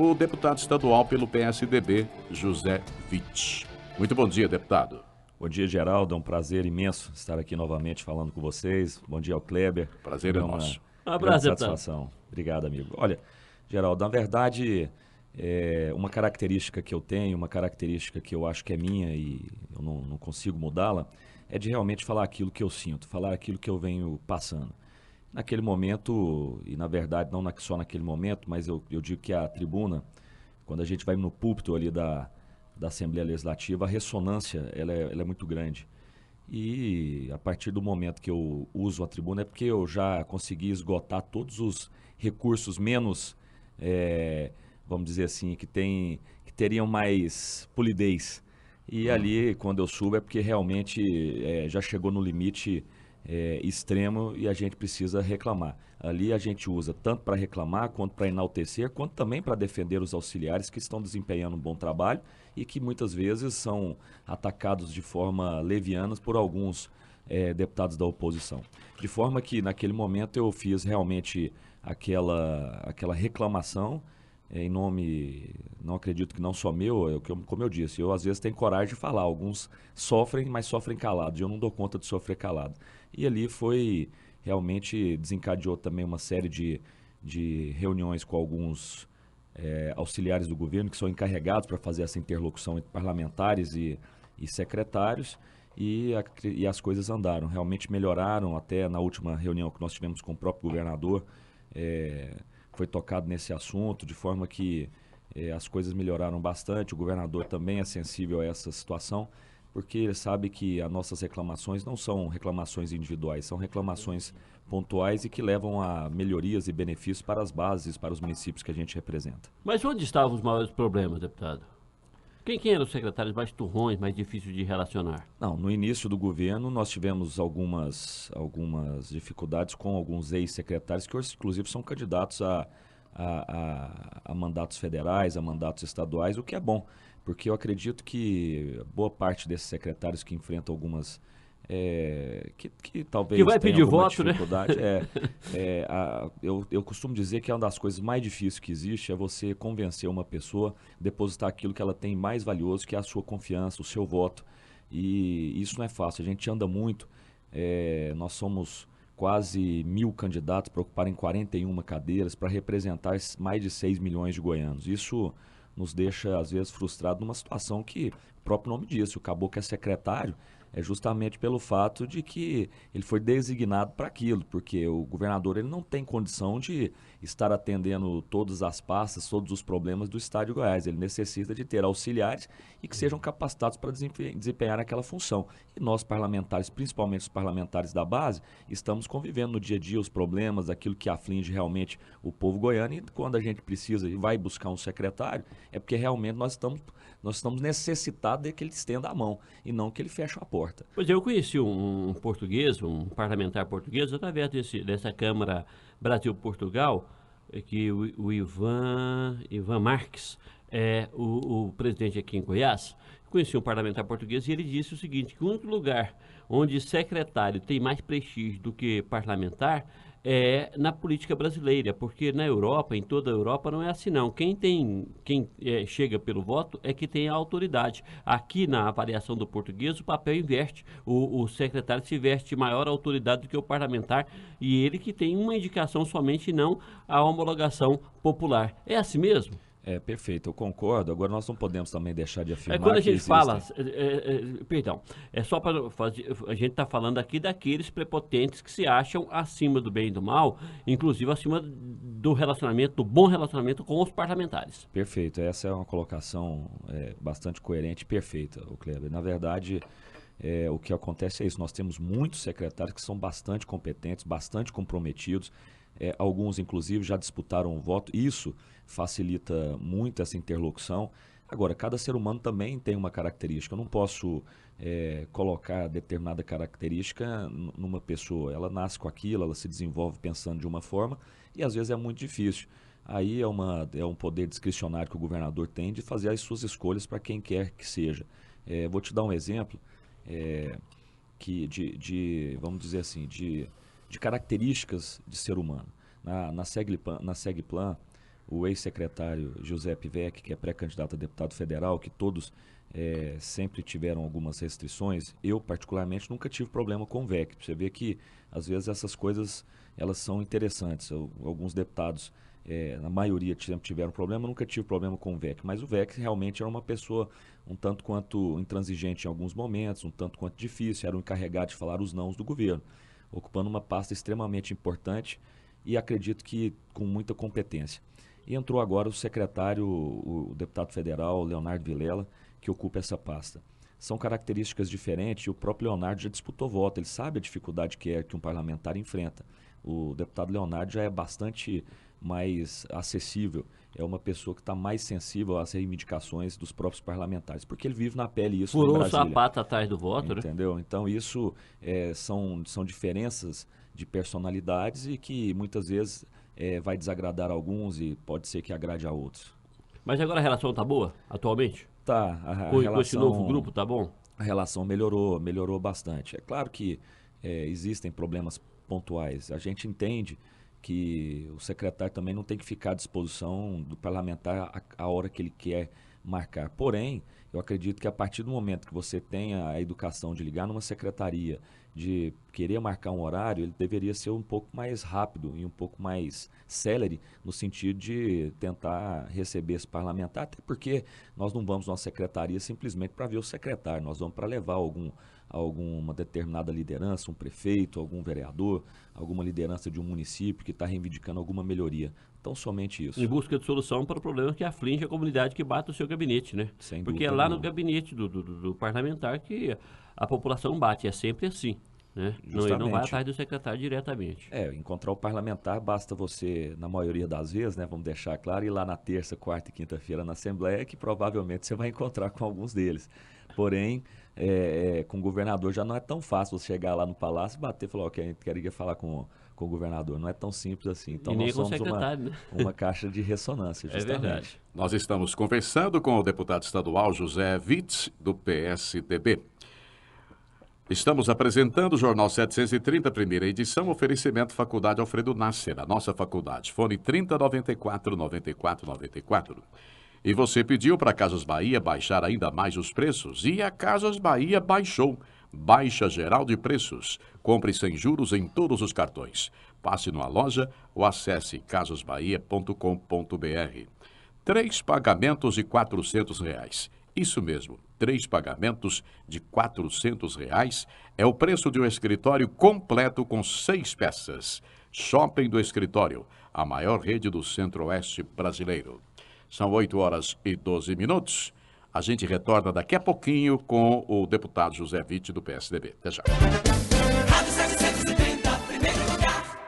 o deputado estadual pelo PSDB, José Witt. Muito bom dia, deputado. Bom dia, Geraldo. É um prazer imenso estar aqui novamente falando com vocês. Bom dia ao Kleber. Prazer é Uma nosso. Um grande abraço, deputado. satisfação. Obrigado, amigo. Olha, Geraldo, na verdade, uma característica que eu tenho, uma característica que eu acho que é minha e eu não consigo mudá-la, é de realmente falar aquilo que eu sinto, falar aquilo que eu venho passando. Naquele momento, e na verdade não só naquele momento, mas eu digo que a tribuna, quando a gente vai no púlpito ali da Assembleia Legislativa, a ressonância ela é muito grande. E a partir do momento que eu uso a tribuna é porque eu já consegui esgotar todos os recursos menos, vamos dizer assim, que teriam mais polidez. E ali, quando eu subo, é porque realmente já chegou no limite extremo e a gente precisa reclamar. Ali a gente usa tanto para reclamar, quanto para enaltecer, quanto também para defender os auxiliares que estão desempenhando um bom trabalho e que muitas vezes são atacados de forma leviana por alguns deputados da oposição. De forma que naquele momento eu fiz realmente aquela reclamação em nome, não acredito que não só meu, como eu disse, eu às vezes tenho coragem de falar, alguns sofrem, mas sofrem calados, e eu não dou conta de sofrer calado. E ali realmente desencadeou também uma série de reuniões com alguns auxiliares do governo que são encarregados para fazer essa interlocução entre parlamentares e secretários, e as coisas andaram, realmente melhoraram até na última reunião que nós tivemos com o próprio governador, foi tocado nesse assunto, de forma que as coisas melhoraram bastante. O governador também é sensível a essa situação, porque ele sabe que as nossas reclamações não são reclamações individuais, são reclamações pontuais e que levam a melhorias e benefícios para as bases, para os municípios que a gente representa. Mas onde estavam os maiores problemas, deputado? Quem eram os secretários mais turrões, mais difíceis de relacionar? Não, no início do governo nós tivemos algumas dificuldades com alguns ex-secretários que hoje inclusive são candidatos a mandatos federais, a mandatos estaduais, o que é bom, porque eu acredito que boa parte desses secretários que enfrentam algumas que talvez que vai tenham pedir alguma voto, dificuldade, né? eu costumo dizer que uma das coisas mais difíceis que existe é você convencer uma pessoa a depositar aquilo que ela tem mais valioso, que é a sua confiança, o seu voto. E isso não é fácil, a gente anda muito, nós somos quase 1.000 candidatos para ocuparem 41 cadeiras, para representar mais de 6 milhões de goianos. Isso nos deixa, às vezes, frustrados numa situação que o próprio nome diz, o caboclo é secretário, é justamente pelo fato de que ele foi designado para aquilo, porque o governador ele não tem condição de estar atendendo todas as pastas, todos os problemas do estado de Goiás. Ele necessita de ter auxiliares e que sejam capacitados para desempenhar aquela função. E nós parlamentares, principalmente os parlamentares da base, estamos convivendo no dia a dia os problemas, aquilo que aflige realmente o povo goiano, e quando a gente precisa e vai buscar um secretário, é porque realmente nós estamos necessitados de que ele estenda a mão e não que ele feche a porta. Pois é, eu conheci um português, um parlamentar português, através dessa Câmara Brasil-Portugal, que o Ivan Marques é o presidente aqui em Goiás. Conheci um parlamentar português e ele disse o seguinte, que o único lugar onde secretário tem mais prestígio do que parlamentar é na política brasileira, porque na Europa, em toda a Europa, não é assim não. Quem chega pelo voto é que tem a autoridade. Aqui na avaliação do português, o papel inverte. O secretário se veste maior autoridade do que o parlamentar e ele que tem uma indicação somente e não a homologação popular. É assim mesmo? Perfeito, eu concordo. Agora nós não podemos também deixar de afirmar Quando a gente existem... fala, perdão, é só para fazer, a gente está falando aqui daqueles prepotentes que se acham acima do bem e do mal, inclusive acima do relacionamento, do bom relacionamento com os parlamentares. Perfeito, essa é uma colocação bastante coerente e perfeita, Kleber. Na verdade, o que acontece é isso, nós temos muitos secretários que são bastante competentes, bastante comprometidos, alguns inclusive já disputaram o voto, isso facilita muito essa interlocução. Agora, cada ser humano também tem uma característica, eu não posso colocar determinada característica numa pessoa, ela nasce com aquilo, ela se desenvolve pensando de uma forma e às vezes é muito difícil. Aí é um poder discricionário que o governador tem de fazer as suas escolhas para quem quer que seja. Vou te dar um exemplo vamos dizer assim, de características de ser humano. Na Segplan, o ex-secretário Giuseppe Vecchi, que é pré-candidato a deputado federal, que todos sempre tiveram algumas restrições. Eu, particularmente, nunca tive problema com o Vecchi. Você vê que, às vezes, essas coisas elas são interessantes. Alguns deputados, na maioria, sempre tiveram problema. Eu nunca tive problema com o Vecchi. Mas o Vecchi realmente era uma pessoa um tanto quanto intransigente em alguns momentos, um tanto quanto difícil. Era o encarregado de falar os nãos do governo, ocupando uma pasta extremamente importante e acredito que com muita competência. E entrou agora o secretário, o deputado federal Leonardo Vilela, que ocupa essa pasta. São características diferentes e o próprio Leonardo já disputou voto, ele sabe a dificuldade que é que um parlamentar enfrenta. O deputado Leonardo já é bastante mais acessível, é uma pessoa que está mais sensível às reivindicações dos próprios parlamentares, porque ele vive na pele isso em Brasília. Furou o sapato atrás do voto, entendeu? Então isso são diferenças de personalidades e que muitas vezes vai desagradar alguns e pode ser que agrade a outros. Mas agora a relação tá boa, atualmente? Tá. Com esse novo grupo, tá bom? A relação melhorou bastante. É claro que existem problemas pontuais. A gente entende que o secretário também não tem que ficar à disposição do parlamentar a hora que ele quer marcar. Porém, eu acredito que a partir do momento que você tenha a educação de ligar numa secretaria, de querer marcar um horário, ele deveria ser um pouco mais rápido e um pouco mais célere no sentido de tentar receber esse parlamentar, até porque nós não vamos numa secretaria simplesmente para ver o secretário, nós vamos para levar alguma determinada liderança, um prefeito, algum vereador, alguma liderança de um município que está reivindicando alguma melhoria. Então, somente isso. Em busca de solução para problemas que afligem a comunidade que bate no seu gabinete, né? Sem Porque é lá no gabinete do parlamentar que a população bate, é sempre assim, né? Ele não vai atrás do secretário diretamente. Encontrar o parlamentar basta você, na maioria das vezes, né, vamos deixar claro, ir lá na terça, quarta e quinta-feira na Assembleia, que provavelmente você vai encontrar com alguns deles. Porém, com o governador já não é tão fácil você chegar lá no palácio e bater e falar, ok, a gente queria falar com o governador. Não é tão simples assim. Então, nós somos uma caixa de ressonância, justamente. É verdade. Nós estamos conversando com o deputado estadual José Witz, do PSDB. Estamos apresentando o Jornal 730, primeira edição, oferecimento Faculdade Alfredo Nasser, a nossa faculdade. Fone 3094-9494. E você pediu para a Casas Bahia baixar ainda mais os preços? E a Casas Bahia baixou. Baixa geral de preços. Compre sem juros em todos os cartões. Passe numa loja ou acesse casasbahia.com.br. 3 pagamentos de R$400. Isso mesmo, 3 pagamentos de R$400 é o preço de um escritório completo com 6 peças. Shopping do Escritório, a maior rede do Centro-Oeste brasileiro. São 8h12. A gente retorna daqui a pouquinho com o deputado José Witz, do PSDB. Até já. Rádio 730, primeiro lugar.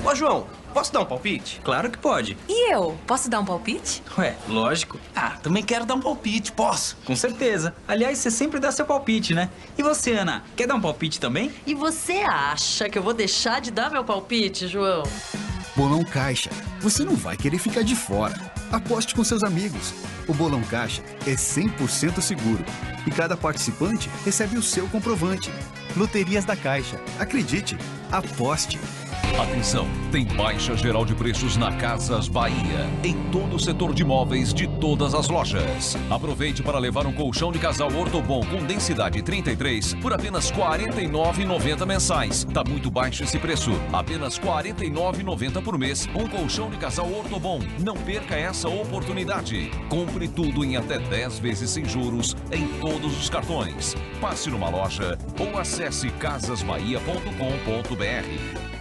Ô, João, posso dar um palpite? Claro que pode. E eu? Posso dar um palpite? Ué, lógico. Também quero dar um palpite, posso? Com certeza. Aliás, você sempre dá seu palpite, né? E você, Ana, quer dar um palpite também? E você acha que eu vou deixar de dar meu palpite, João? Bolão Caixa. Você não vai querer ficar de fora. Aposte com seus amigos. O Bolão Caixa é 100% seguro. E cada participante recebe o seu comprovante. Loterias da Caixa. Acredite, aposte. Atenção, tem baixa geral de preços na Casas Bahia, em todo o setor de móveis de todas as lojas. Aproveite para levar um colchão de casal Ortobon com densidade 33 por apenas R$ 49,90 mensais. Tá muito baixo esse preço, apenas R$ 49,90 por mês. Um colchão de casal Ortobon, não perca essa oportunidade. Compre tudo em até 10 vezes sem juros em todos os cartões. Passe numa loja ou acesse casasbahia.com.br.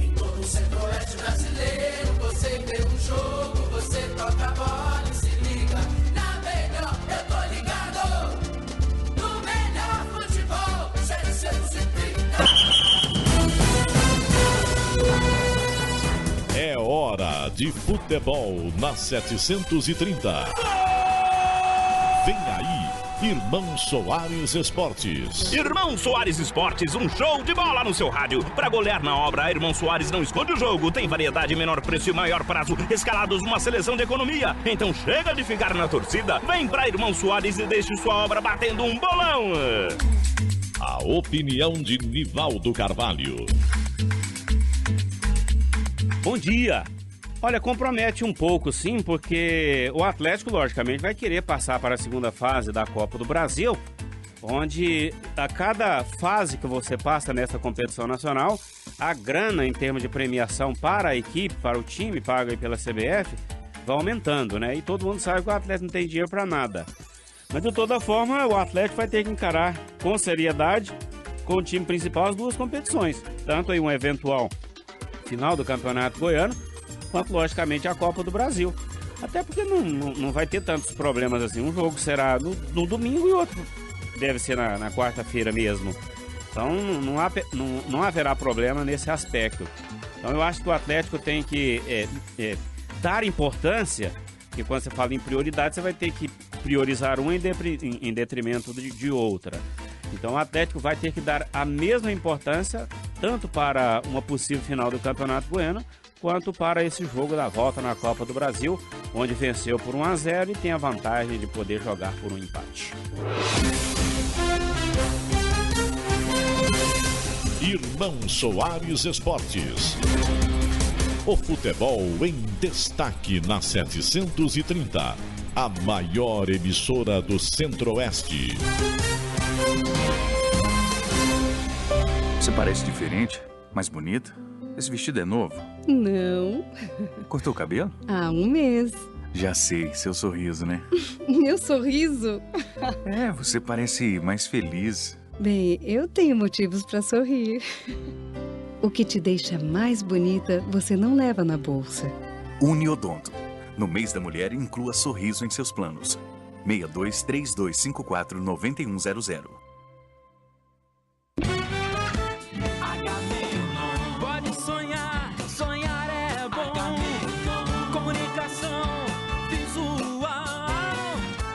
Em todo o Centro-Oeste brasileiro, você vê um jogo, você toca a bola e se liga. Na melhor, eu tô ligado. No melhor futebol, 730. É hora de futebol na 730. Vem aí, Irmão Soares Esportes. Irmão Soares Esportes, um show de bola no seu rádio. Para golear na obra, Irmão Soares não esconde o jogo. Tem variedade, menor preço e maior prazo. Escalados numa seleção de economia. Então chega de ficar na torcida. Vem pra Irmão Soares e deixe sua obra batendo um bolão. A opinião de Nivaldo Carvalho. Bom dia. Olha, compromete um pouco, sim, porque o Atlético, logicamente, vai querer passar para a segunda fase da Copa do Brasil, onde a cada fase que você passa nessa competição nacional, a grana em termos de premiação para a equipe, para o time, pago aí pela CBF, vai aumentando, né? E todo mundo sabe que o Atlético não tem dinheiro para nada. Mas, de toda forma, o Atlético vai ter que encarar com seriedade, com o time principal, as duas competições. Tanto aí um eventual final do Campeonato Goiano, quanto, logicamente, a Copa do Brasil. Até porque não vai ter tantos problemas assim. Um jogo será no domingo e outro deve ser na quarta-feira mesmo. Então, não haverá problema nesse aspecto. Então, eu acho que o Atlético tem que dar importância, porque quando você fala em prioridade, você vai ter que priorizar uma em detrimento de outra. Então, o Atlético vai ter que dar a mesma importância, tanto para uma possível final do Campeonato Goiano, quanto para esse jogo da volta na Copa do Brasil, onde venceu por 1-0 e tem a vantagem de poder jogar por um empate. Irmão Soares Esportes. O futebol em destaque na 730, a maior emissora do Centro-Oeste. Você parece diferente, mais bonita. Esse vestido é novo? Não. Cortou o cabelo? Há um mês. Já sei, seu sorriso, né? Meu sorriso? É, você parece mais feliz. Bem, eu tenho motivos para sorrir. O que te deixa mais bonita, você não leva na bolsa. Uniodonto. No mês da mulher, inclua sorriso em seus planos. 6232549100. Pode sonhar, sonhar é bom. Comunicação visual.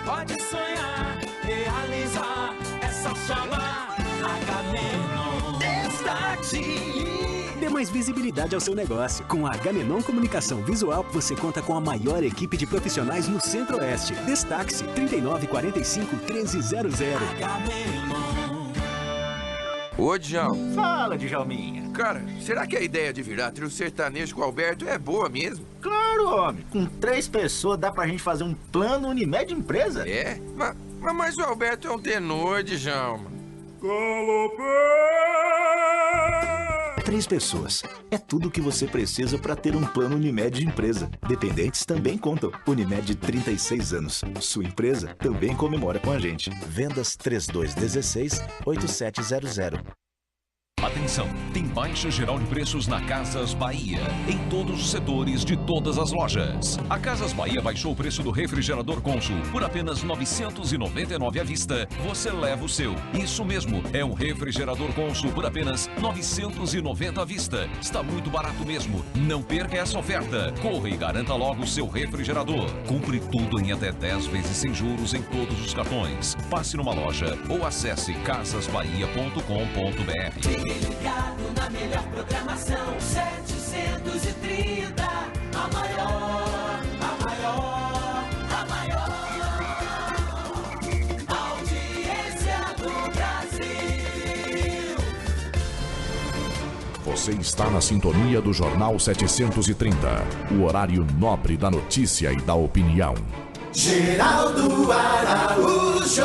Pode sonhar, realizar essa chama. Agamenon. Destaque. Dê mais visibilidade ao seu negócio. Com a Agamenon Comunicação Visual, você conta com a maior equipe de profissionais no Centro-Oeste. Destaque-se 3945-1300. Ô, Djalma. Fala, Djalminha. Cara, será que a ideia de virar trio sertanejo com o Alberto é boa mesmo? Claro, homem. Com 3 pessoas dá pra gente fazer um plano Unimed empresa. É? Mas o Alberto é um tenor, Djalma. 3 pessoas. É tudo o que você precisa para ter um plano Unimed de empresa. Dependentes também contam. Unimed 36 anos. Sua empresa também comemora com a gente. Vendas 3216-8700. Atenção, tem baixa geral de preços na Casas Bahia, em todos os setores de todas as lojas. A Casas Bahia baixou o preço do refrigerador Consul por apenas R$ 999 à vista. Você leva o seu. Isso mesmo, é um refrigerador Consul por apenas R$ 990 à vista. Está muito barato mesmo. Não perca essa oferta. Corra e garanta logo o seu refrigerador. Compre tudo em até 10 vezes sem juros em todos os cartões. Passe numa loja ou acesse casasbahia.com.br. Ligado na melhor programação, 730, a maior audiência do Brasil. Você está na sintonia do Jornal 730, o horário nobre da notícia e da opinião. Geraldo Araújo.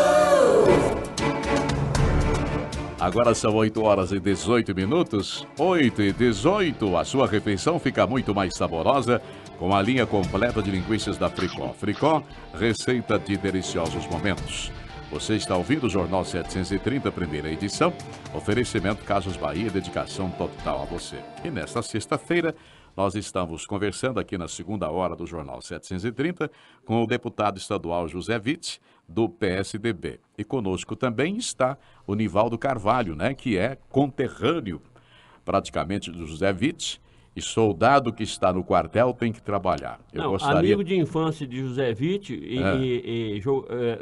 Agora são 8h18. 8h18. A sua refeição fica muito mais saborosa com a linha completa de linguiças da Fricó. Fricó, receita de deliciosos momentos. Você está ouvindo o Jornal 730, primeira edição. Oferecimento Casas Bahia, dedicação total a você. E nesta sexta-feira, nós estamos conversando aqui na segunda hora do Jornal 730 com o deputado estadual José Witt, do PSDB. E conosco também está o Nivaldo Carvalho, né, que é conterrâneo praticamente do José Witt, e soldado que está no quartel tem que trabalhar. Amigo de infância de José Witt e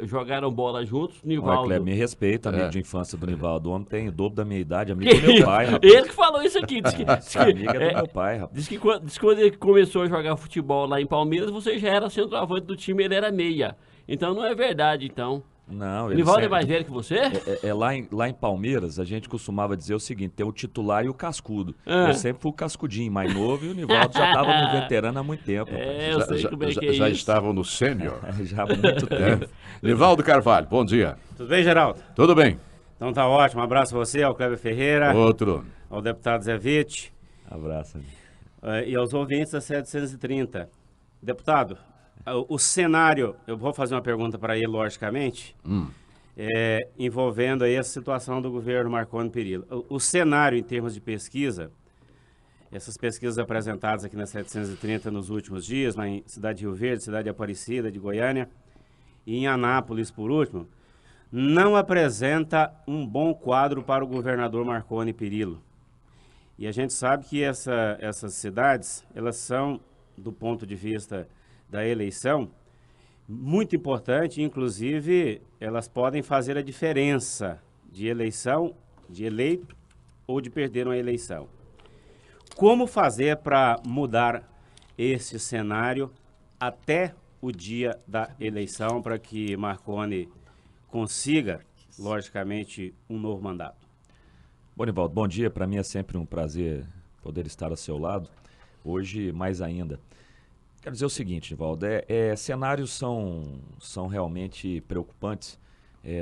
jogaram bola juntos, Nivaldo. Olha, me respeita, amigo de infância do Nivaldo. O homem tem o dobro da minha idade, amigo do meu pai, rapaz. Ele que falou isso aqui. Amigo é do meu pai, rapaz. Diz que quando ele começou a jogar futebol lá em Palmeiras, você já era centroavante do time, ele era meia. Então não é verdade, então. Não, O Nivaldo é mais velho que você? Lá em Palmeiras, a gente costumava dizer o seguinte, tem o titular e o cascudo. Ah. Eu sempre fui o cascudinho mais novo e o Nivaldo já estava no veterano há muito tempo. Eu sei como é que é Já isso. estavam no sênior. Já há muito tempo. Nivaldo Carvalho, bom dia. Tudo bem, Geraldo? Tudo bem. Então tá ótimo. Um abraço a você, ao Kleber Ferreira. Outro. Ao deputado Zé Witt. Abraço. E aos ouvintes da 730. Deputado, o cenário, eu vou fazer uma pergunta para ele, logicamente, envolvendo aí a situação do governo Marconi Perillo. O cenário em termos de pesquisa, essas pesquisas apresentadas aqui na 730 nos últimos dias, lá em Cidade de Rio Verde, Cidade de Aparecida, de Goiânia, e em Anápolis, por último, não apresenta um bom quadro para o governador Marconi Perillo. E a gente sabe que essas cidades, elas são, do ponto de vista da eleição, muito importante, inclusive elas podem fazer a diferença de eleição, de eleito ou de perder uma eleição. Como fazer para mudar esse cenário até o dia da eleição para que Marconi consiga, logicamente, um novo mandato? Bom, Nivaldo, bom dia. Para mim é sempre um prazer poder estar ao seu lado. Hoje, mais ainda. Quero dizer o seguinte, Nivaldo, cenários são realmente preocupantes.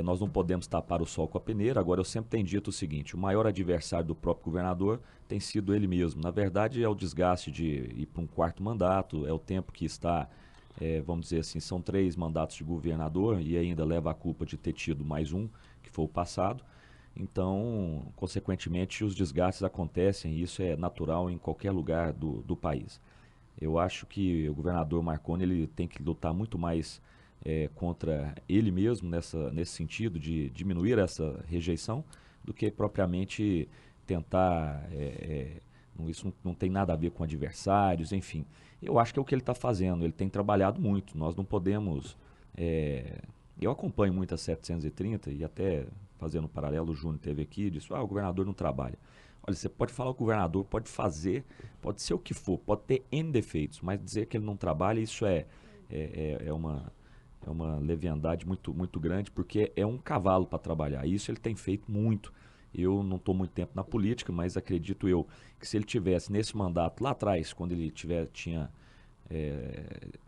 Nós não podemos tapar o sol com a peneira. Agora, eu sempre tenho dito o seguinte, o maior adversário do próprio governador tem sido ele mesmo. Na verdade, é o desgaste de ir para um quarto mandato, é o tempo que está, vamos dizer assim, são 3 mandatos de governador e ainda leva a culpa de ter tido mais um, que foi o passado. Então, consequentemente, os desgastes acontecem e isso é natural em qualquer lugar do país. Eu acho que o governador Marconi ele tem que lutar muito mais contra ele mesmo nesse sentido de diminuir essa rejeição do que propriamente tentar... isso não tem nada a ver com adversários, enfim. Eu acho que é o que ele está fazendo, ele tem trabalhado muito. Nós não podemos... eu acompanho muito a 730 e até... fazendo um paralelo, o Júnior teve aqui e disse, o governador não trabalha. Olha, você pode falar que o governador pode fazer, pode ser o que for, pode ter N defeitos, mas dizer que ele não trabalha, isso é uma leviandade muito, muito grande, porque é um cavalo para trabalhar. Isso ele tem feito muito. Eu não estou muito tempo na política, mas acredito eu que se ele tivesse nesse mandato lá atrás, quando ele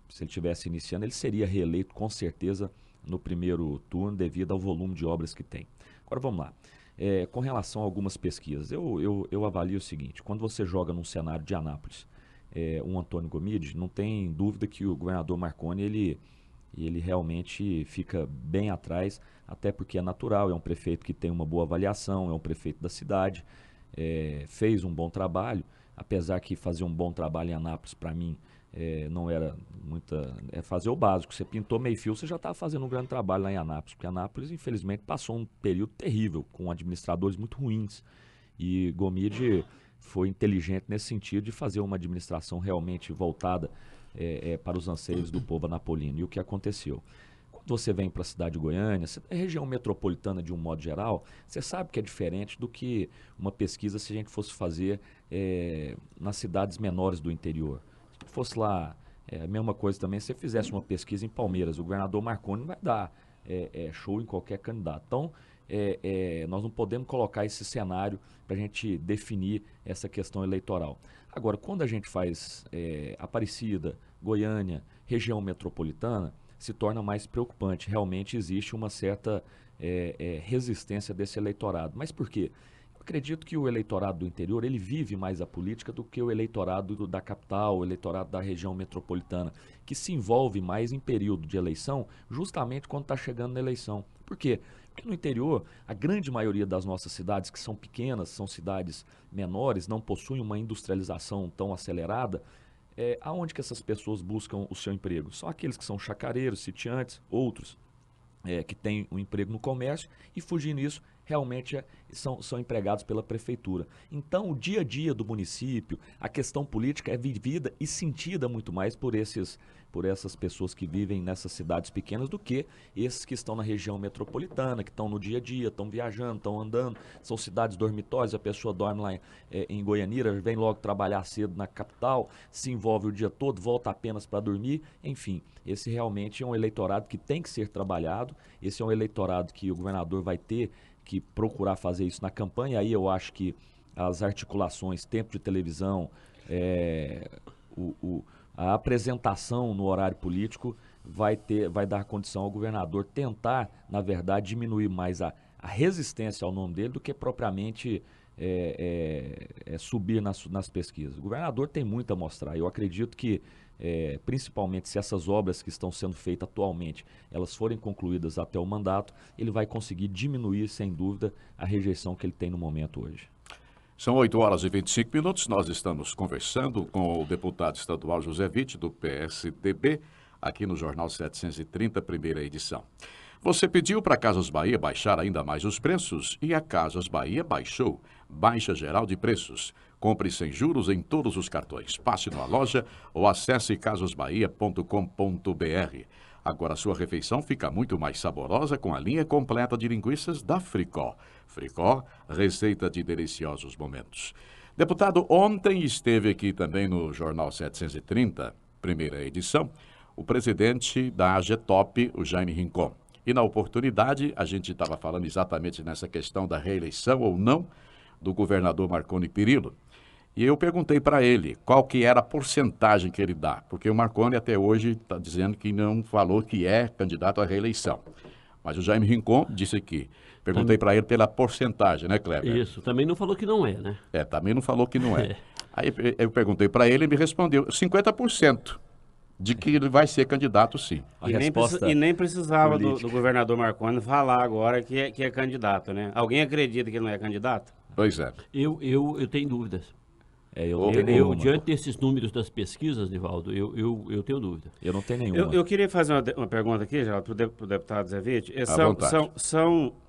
se ele tivesse iniciando, ele seria reeleito com certeza no primeiro turno devido ao volume de obras que tem. Agora vamos lá. Com relação a algumas pesquisas, eu avalio o seguinte, quando você joga num cenário de Anápolis, um Antônio Gomide, não tem dúvida que o governador Marconi, ele realmente fica bem atrás, até porque é natural, é um prefeito que tem uma boa avaliação, é um prefeito da cidade, fez um bom trabalho, apesar que fazer um bom trabalho em Anápolis, para mim, não era fazer o básico. Você pintou meio fio, você já estava fazendo um grande trabalho lá em Anápolis, porque Anápolis, infelizmente, passou um período terrível, com administradores muito ruins. E Gomide foi inteligente nesse sentido de fazer uma administração realmente voltada para os anseios do povo anapolino. E o que aconteceu? Quando você vem para a cidade de Goiânia, a região metropolitana de um modo geral, você sabe que é diferente do que uma pesquisa se a gente fosse fazer nas cidades menores do interior. Se fosse lá, a mesma coisa também, se você fizesse uma pesquisa em Palmeiras, o governador Marconi não vai dar show em qualquer candidato. Então, nós não podemos colocar esse cenário para a gente definir essa questão eleitoral. Agora, quando a gente faz Aparecida, Goiânia, região metropolitana, se torna mais preocupante. Realmente existe uma certa resistência desse eleitorado. Mas por quê? Acredito que o eleitorado do interior, ele vive mais a política do que o eleitorado da capital, o eleitorado da região metropolitana, que se envolve mais em período de eleição, justamente quando está chegando na eleição. Por quê? Porque no interior, a grande maioria das nossas cidades, que são pequenas, são cidades menores, não possuem uma industrialização tão acelerada, aonde que essas pessoas buscam o seu emprego? São aqueles que são chacareiros, sitiantes, outros que têm um emprego no comércio, e fugindo disso, realmente são empregados pela prefeitura. Então, o dia a dia do município, a questão política é vivida e sentida muito mais por essas pessoas que vivem nessas cidades pequenas do que esses que estão na região metropolitana, que estão no dia a dia, estão viajando, estão andando. São cidades dormitórias, a pessoa dorme lá em Goianira, vem logo trabalhar cedo na capital, se envolve o dia todo, volta apenas para dormir. Enfim, esse realmente é um eleitorado que tem que ser trabalhado. Esse é um eleitorado que o governador vai ter que procurar fazer isso na campanha. Aí eu acho que as articulações, tempo de televisão, a apresentação no horário político vai dar condição ao governador tentar, na verdade, diminuir mais a resistência ao nome dele do que propriamente subir nas pesquisas. O governador tem muito a mostrar. Eu acredito que, principalmente se essas obras que estão sendo feitas atualmente, elas forem concluídas até o mandato, ele vai conseguir diminuir, sem dúvida, a rejeição que ele tem no momento hoje. São 8h25. Nós estamos conversando com o deputado estadual José Witt, do PSDB, aqui no Jornal 730, primeira edição. Você pediu para a Casas Bahia baixar ainda mais os preços e a Casas Bahia baixou. Baixa geral de preços. Compre sem juros em todos os cartões. Passe numa loja ou acesse casasbahia.com.br. Agora sua refeição fica muito mais saborosa com a linha completa de linguiças da Fricó. Fricó, receita de deliciosos momentos. Deputado, ontem esteve aqui também no Jornal 730, primeira edição, o presidente da AGETOP, o Jaime Rincon. E na oportunidade, a gente estava falando exatamente nessa questão da reeleição ou não do governador Marconi Perillo. E eu perguntei para ele qual que era a porcentagem que ele dá, porque o Marconi até hoje está dizendo que não falou que é candidato à reeleição. Mas o Jaime Rincon disse que. Perguntei para ele pela porcentagem, né, Kleber? Isso, também não falou que não é, né? Também não falou que não é. Aí eu perguntei para ele e me respondeu 50% de que ele vai ser candidato, sim. E nem precisava do governador Marconi falar agora que é candidato, né? Alguém acredita que ele não é candidato? Pois é. Eu tenho dúvidas. Eu diante desses números das pesquisas, Nivaldo, eu tenho dúvida. Eu não tenho nenhuma. Eu queria fazer uma pergunta aqui, já, para o deputado Zé Witt.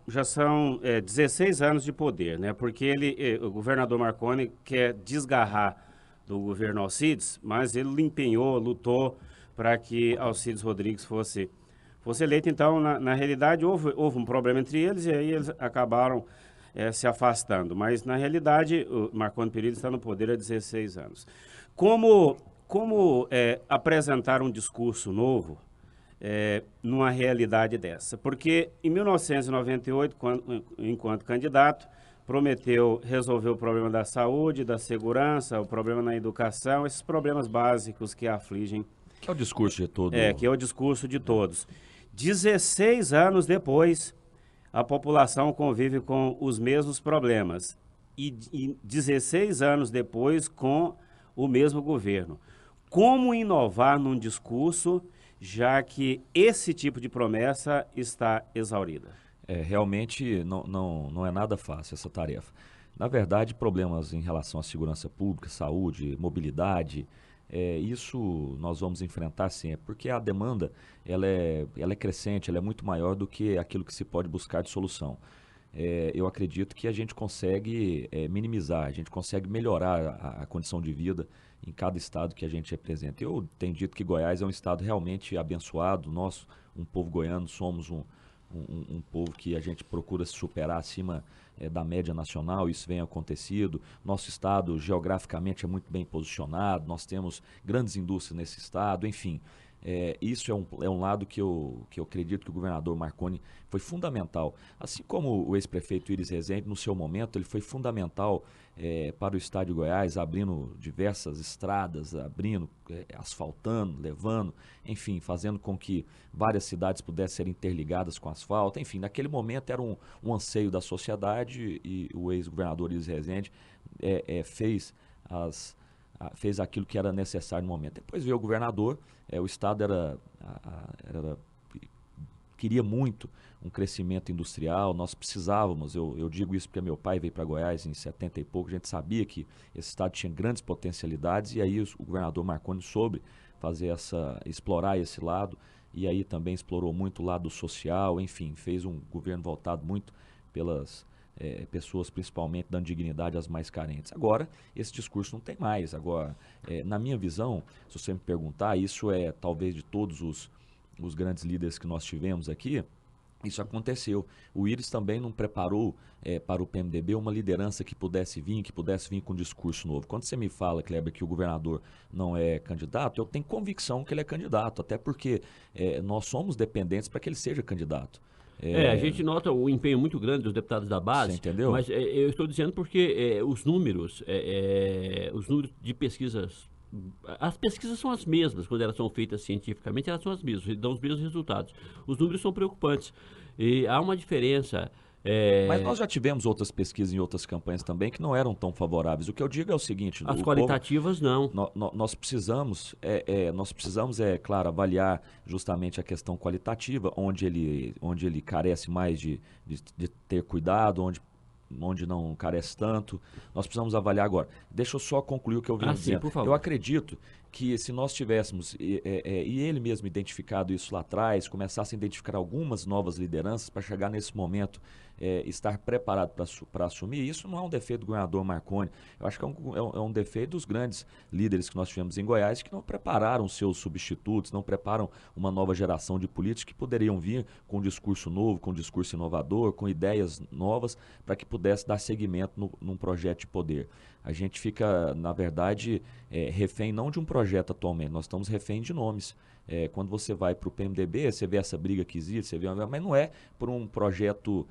Já são 16 anos de poder, né? Porque o governador Marconi quer desgarrar do governo Alcides, mas ele empenhou, lutou para que Alcides Rodrigues fosse eleito. Então, na realidade, houve um problema entre eles e aí eles acabaram se afastando. Mas, na realidade, o Marconi Perillo está no poder há 16 anos. Como apresentar um discurso novo numa realidade dessa? Porque, em 1998, enquanto candidato, prometeu resolver o problema da saúde, da segurança, o problema na educação, esses problemas básicos que afligem. Que é o discurso de todos. Que é o discurso de todos. 16 anos depois, a população convive com os mesmos problemas. E 16 anos depois, com o mesmo governo. Como inovar num discurso, já que esse tipo de promessa está exaurida? Realmente não é nada fácil essa tarefa. Na verdade, problemas em relação à segurança pública, saúde, mobilidade, isso nós vamos enfrentar sim, porque a demanda ela é crescente, ela é muito maior do que aquilo que se pode buscar de solução. Eu acredito que a gente consegue minimizar, a gente consegue melhorar a condição de vida em cada estado que a gente representa. Eu tenho dito que Goiás é um estado realmente abençoado, nós, um povo goiano, somos um povo que a gente procura se superar acima da média nacional, isso vem acontecido. Nosso estado geograficamente é muito bem posicionado, nós temos grandes indústrias nesse estado, enfim. Isso é um lado que eu acredito que o governador Marconi foi fundamental. Assim como o ex-prefeito Iris Rezende, no seu momento, ele foi fundamental para o estado de Goiás, abrindo diversas estradas, asfaltando, levando, enfim, fazendo com que várias cidades pudessem ser interligadas com asfalto. Enfim, naquele momento era um anseio da sociedade e o ex-governador Iris Rezende fez aquilo que era necessário no momento. Depois veio o governador, o estado queria muito um crescimento industrial, nós precisávamos, eu digo isso porque meu pai veio para Goiás em 70 e pouco, a gente sabia que esse estado tinha grandes potencialidades e aí o governador Marconi soube explorar esse lado e aí também explorou muito o lado social, enfim, fez um governo voltado muito pelas pessoas, principalmente dando dignidade às mais carentes. Agora, esse discurso não tem mais. Agora, na minha visão, se você me perguntar, isso é talvez de todos os grandes líderes que nós tivemos aqui, isso aconteceu. O Íris também não preparou para o PMDB uma liderança que pudesse vir com um discurso novo. Quando você me fala, Kleber, que o governador não é candidato, eu tenho convicção que ele é candidato, até porque nós somos dependentes para que ele seja candidato. A gente nota o empenho muito grande dos deputados da base. Você entendeu? Mas eu estou dizendo porque os números de pesquisas, as pesquisas são as mesmas, quando elas são feitas cientificamente, elas são as mesmas, dão os mesmos resultados. Os números são preocupantes. E há uma diferença. Mas nós já tivemos outras pesquisas em outras campanhas também que não eram tão favoráveis. O que eu digo é o seguinte... As qualitativas não. Nós precisamos, claro, avaliar justamente a questão qualitativa, onde ele carece mais de ter cuidado, onde não carece tanto. Nós precisamos avaliar agora. Deixa eu só concluir o que eu venho dizendo. Sim, por favor. Eu acredito que se nós tivéssemos, e ele mesmo identificado isso lá atrás, começasse a identificar algumas novas lideranças para chegar nesse momento, estar preparado para assumir, isso não é um defeito do governador Marconi. Eu acho que é um defeito dos grandes líderes que nós tivemos em Goiás, que não prepararam seus substitutos, não preparam uma nova geração de políticos que poderiam vir com um discurso novo, com um discurso inovador, com ideias novas, para que pudesse dar seguimento num projeto de poder. A gente fica, na verdade, refém não de um projeto atualmente, nós estamos refém de nomes. Quando você vai para o PMDB, você vê essa briga que existe, mas não é por um projeto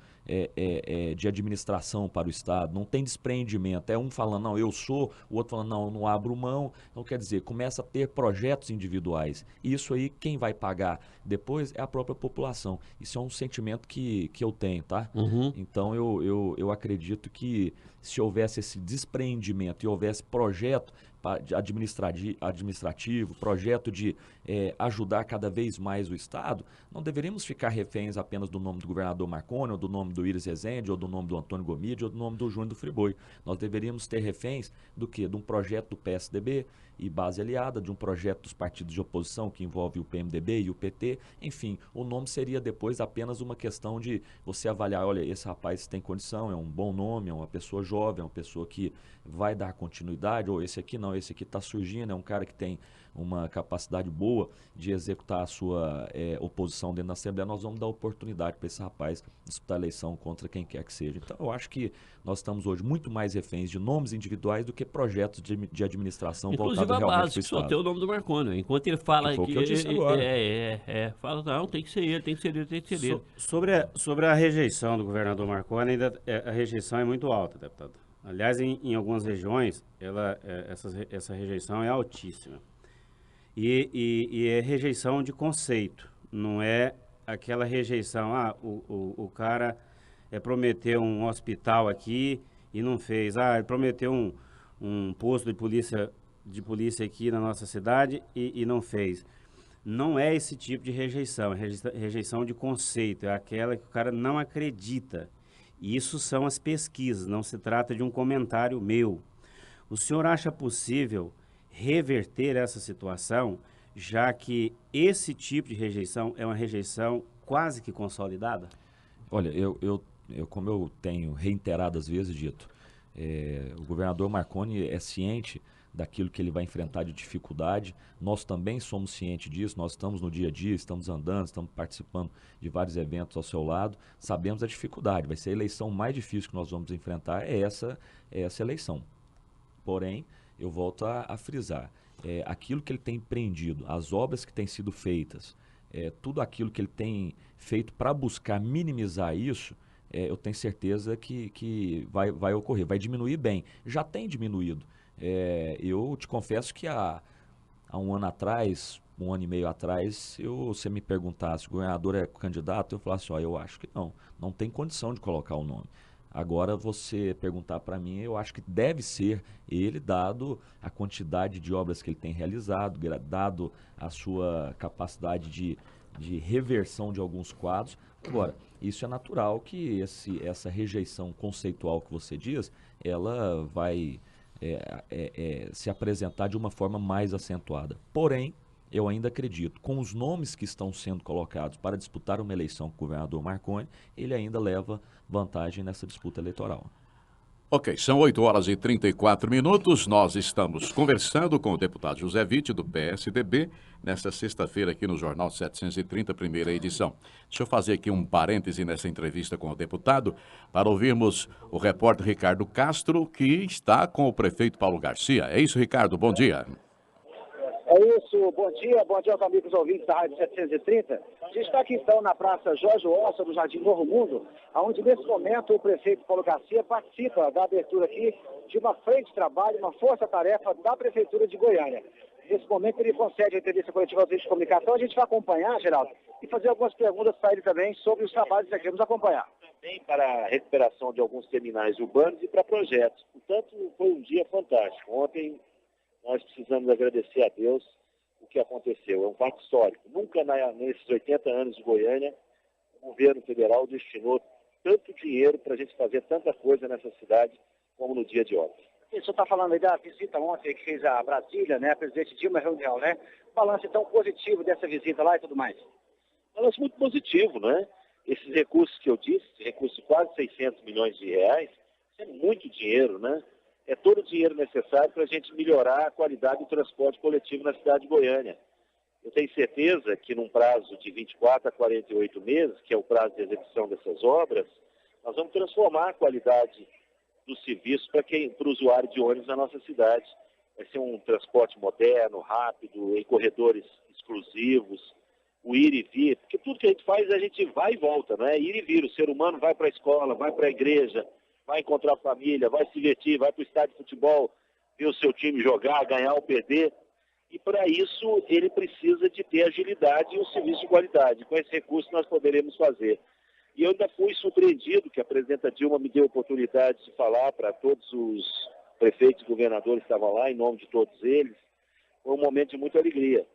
de administração para o Estado, não tem despreendimento. É um falando, não, eu sou, o outro falando, não, eu não abro mão. Então, quer dizer, começa a ter projetos individuais. Isso aí, quem vai pagar depois é a própria população. Isso é um sentimento que eu tenho, tá? Uhum. Então, eu acredito que se houvesse esse despreendimento e houvesse projeto administrativo, projeto de ajudar cada vez mais o Estado, não deveríamos ficar reféns apenas do nome do governador Marconi, ou do nome do Íris Rezende, ou do nome do Antônio Gomide, ou do nome do Júnior do Friboi. Nós deveríamos ter reféns do quê? De um projeto do PSDB e base aliada, de um projeto dos partidos de oposição que envolve o PMDB e o PT. Enfim, o nome seria depois apenas uma questão de você avaliar, olha, esse rapaz tem condição, é um bom nome, é uma pessoa jovem, é uma pessoa que vai dar continuidade, ou esse aqui não, esse aqui está surgindo, é um cara que tem uma capacidade boa de executar a sua oposição dentro da Assembleia, nós vamos dar oportunidade para esse rapaz disputar a eleição contra quem quer que seja. Então, eu acho que nós estamos hoje muito mais reféns de nomes individuais do que projetos de administração voltados realmente para o Estado. Só tem o nome do Marconi. Enquanto ele fala que eu disse agora. Fala, não, tem que ser ele, tem que ser ele, tem que ser ele. Sobre a rejeição do governador Marconi, ainda a rejeição é muito alta, deputado. Aliás, em algumas regiões, essa rejeição é altíssima. E é rejeição de conceito, não é aquela rejeição, o cara prometeu um hospital aqui e não fez, ele prometeu um posto de polícia aqui na nossa cidade e não fez. Não é esse tipo de rejeição, é rejeição de conceito, é aquela que o cara não acredita. Isso são as pesquisas, não se trata de um comentário meu. O senhor acha possível reverter essa situação, já que esse tipo de rejeição é uma rejeição quase que consolidada? Olha, como eu tenho reiteradas vezes dito, o governador Marconi é ciente daquilo que ele vai enfrentar de dificuldade. Nós também somos cientes disso, nós estamos no dia a dia, estamos andando, estamos participando de vários eventos ao seu lado, sabemos a dificuldade, vai ser a eleição mais difícil que nós vamos enfrentar, essa eleição. Porém, eu volto a frisar, aquilo que ele tem empreendido, as obras que têm sido feitas, tudo aquilo que ele tem feito para buscar minimizar isso, eu tenho certeza que vai ocorrer, vai diminuir bem. Já tem diminuído. Eu te confesso que há um ano atrás, um ano e meio atrás, se você me perguntasse se o governador é candidato, eu falasse, eu acho que não tem condição de colocar o nome. Agora, você perguntar para mim, eu acho que deve ser ele, dado a quantidade de obras que ele tem realizado, dado a sua capacidade de reversão de alguns quadros. Agora, isso é natural que essa rejeição conceitual que você diz, ela vai se apresentar de uma forma mais acentuada. Porém, eu ainda acredito, com os nomes que estão sendo colocados para disputar uma eleição com o governador Marconi, ele ainda leva vantagem nessa disputa eleitoral. Ok, são 8h34. Nós estamos conversando com o deputado José Witt, do PSDB, nessa sexta-feira aqui no Jornal 730, primeira edição. Deixa eu fazer aqui um parêntese nessa entrevista com o deputado, para ouvirmos o repórter Ricardo Castro, que está com o prefeito Paulo Garcia. É isso, Ricardo? Bom dia. É isso, bom dia aos amigos ouvintes da Rádio 730. A gente está aqui então na Praça Jorge Ossa, do Jardim Novo Mundo, onde nesse momento o prefeito Paulo Garcia participa da abertura aqui de uma frente de trabalho, uma força-tarefa da Prefeitura de Goiânia. Nesse momento ele concede a entrevista coletiva aos meios de comunicação, a gente vai acompanhar, Geraldo, e fazer algumas perguntas para ele também sobre os trabalhos que queremos acompanhar. Também para a recuperação de alguns terminais urbanos e para projetos. Portanto, foi um dia fantástico. Ontem nós precisamos agradecer a Deus o que aconteceu. É um fato histórico. Nunca nesses 80 anos de Goiânia, o governo federal destinou tanto dinheiro para a gente fazer tanta coisa nessa cidade como no dia de ontem. O senhor está falando aí da visita ontem que fez a Brasília, né? A presidente Dilma, reunião, né? Balanço então positivo dessa visita lá e tudo mais. Balanço muito positivo, né? Esses recursos que eu disse, recursos de quase 600 milhões de reais, isso é muito dinheiro, né? É todo o dinheiro necessário para a gente melhorar a qualidade do transporte coletivo na cidade de Goiânia. Eu tenho certeza que num prazo de 24 a 48 meses, que é o prazo de execução dessas obras, nós vamos transformar a qualidade do serviço para o usuário de ônibus na nossa cidade. Vai ser um transporte moderno, rápido, em corredores exclusivos, o ir e vir, porque tudo que a gente faz, a gente vai e volta, né? Ir e vir, o ser humano vai para a escola, vai para a igreja, vai encontrar a família, vai se divertir, vai para o estádio de futebol, ver o seu time jogar, ganhar ou perder. E para isso ele precisa de ter agilidade e um serviço de qualidade. Com esse recurso nós poderemos fazer. E eu ainda fui surpreendido que a presidenta Dilma me deu a oportunidade de falar para todos os prefeitos e governadores que estavam lá, em nome de todos eles. Foi um momento de muita alegria.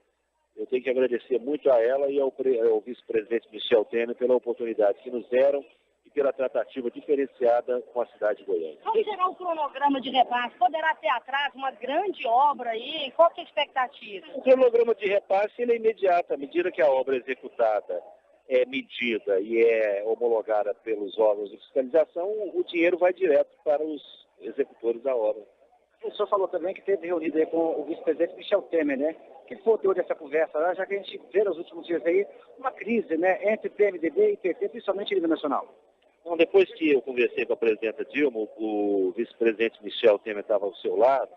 Eu tenho que agradecer muito a ela e ao vice-presidente Michel Temer pela oportunidade que nos deram e pela tratativa diferenciada com a cidade de Goiânia. Como será o cronograma de repasse? Poderá ter atrás uma grande obra aí? Qual que é a expectativa? O cronograma de repasse ele é imediato. À medida que a obra é executada, é medida e é homologada pelos órgãos de fiscalização, o dinheiro vai direto para os executores da obra. O senhor falou também que teve reunido aí com o vice-presidente Michel Temer, né? Que foi o teor dessa conversa lá, já que a gente vê nos últimos dias aí uma crise, né, entre PMDB e PT, principalmente a nível nacional. Então, depois que eu conversei com a presidenta Dilma, o vice-presidente Michel Temer estava ao seu lado,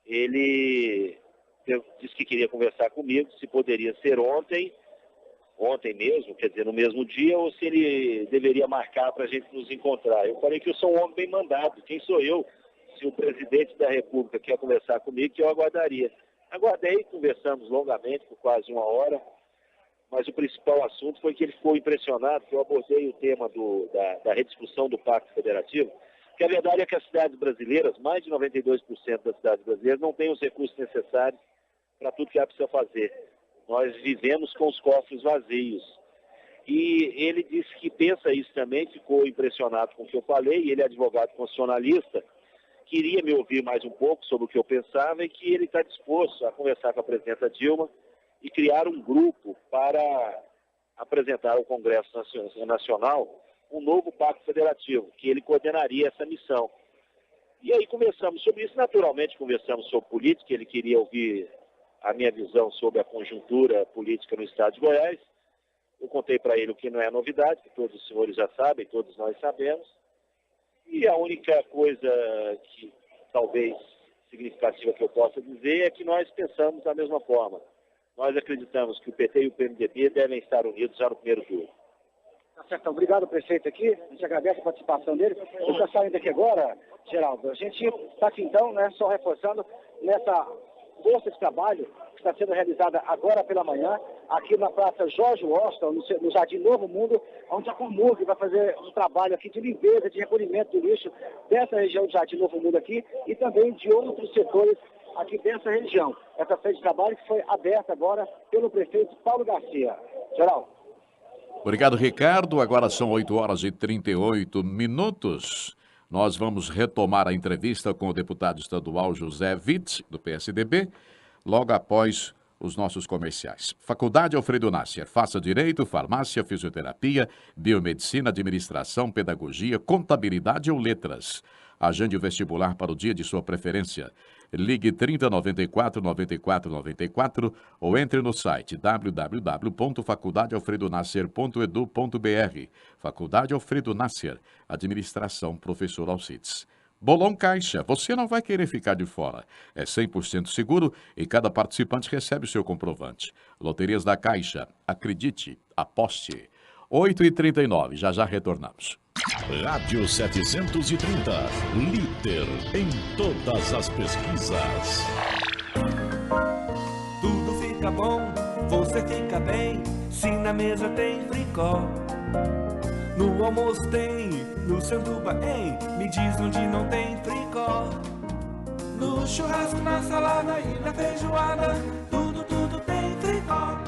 ele disse que queria conversar comigo, se poderia ser ontem mesmo, quer dizer, no mesmo dia, ou se ele deveria marcar para a gente nos encontrar. Eu falei que eu sou um homem bem mandado, quem sou eu? Se o presidente da República quer conversar comigo, que eu aguardaria. Aguardei, conversamos longamente, por quase uma hora, mas o principal assunto foi que ele ficou impressionado, que eu abordei o tema da rediscussão do Pacto Federativo, que a verdade é que as cidades brasileiras, mais de 92% das cidades brasileiras, não têm os recursos necessários para tudo que ela precisa fazer. Nós vivemos com os cofres vazios. E ele disse que pensa isso também, ficou impressionado com o que eu falei, e ele é advogado constitucionalista, queria me ouvir mais um pouco sobre o que eu pensava e que ele está disposto a conversar com a presidenta Dilma e criar um grupo para apresentar ao Congresso Nacional um novo Pacto Federativo, que ele coordenaria essa missão. E aí conversamos sobre isso, naturalmente conversamos sobre política, ele queria ouvir a minha visão sobre a conjuntura política no estado de Goiás. Eu contei para ele o que não é novidade, que todos os senhores já sabem, todos nós sabemos. E a única coisa que talvez significativa que eu possa dizer é que nós pensamos da mesma forma. Nós acreditamos que o PT e o PMDB devem estar unidos já no primeiro turno. Tá certo, obrigado, prefeito, aqui. A gente agradece a participação dele. Eu estou saindo aqui agora, Geraldo. A gente está aqui então, né, só reforçando nessa força de trabalho que está sendo realizada agora pela manhã, aqui na Praça Jorge Washington, no Jardim Novo Mundo, onde a Comurg vai fazer um trabalho aqui de limpeza, de recolhimento do lixo dessa região do Jardim Novo Mundo aqui e também de outros setores aqui dessa região. Essa frente de trabalho que foi aberta agora pelo prefeito Paulo Garcia. Geraldo. Obrigado, Ricardo. Agora são 8h38. Nós vamos retomar a entrevista com o deputado estadual José Witt, do PSDB, logo após os nossos comerciais. Faculdade Alfredo Nasser. Faça Direito, Farmácia, Fisioterapia, Biomedicina, Administração, Pedagogia, Contabilidade ou Letras. Agende o vestibular para o dia de sua preferência. Ligue 3094 9494 ou entre no site www.faculdadealfredonasser.edu.br. Faculdade Alfredo Nasser. Administração Professor Alcides. Bolão Caixa, você não vai querer ficar de fora. É 100% seguro e cada participante recebe o seu comprovante. Loterias da Caixa, acredite, aposte. 8h39, já retornamos. Rádio 730, líder em todas as pesquisas. Tudo fica bom, você fica bem, se na mesa tem Fricó. No almoço tem, no sanduba, hein? Me diz onde não tem Fricó. No churrasco, na salada e na feijoada, tudo tem Fricó.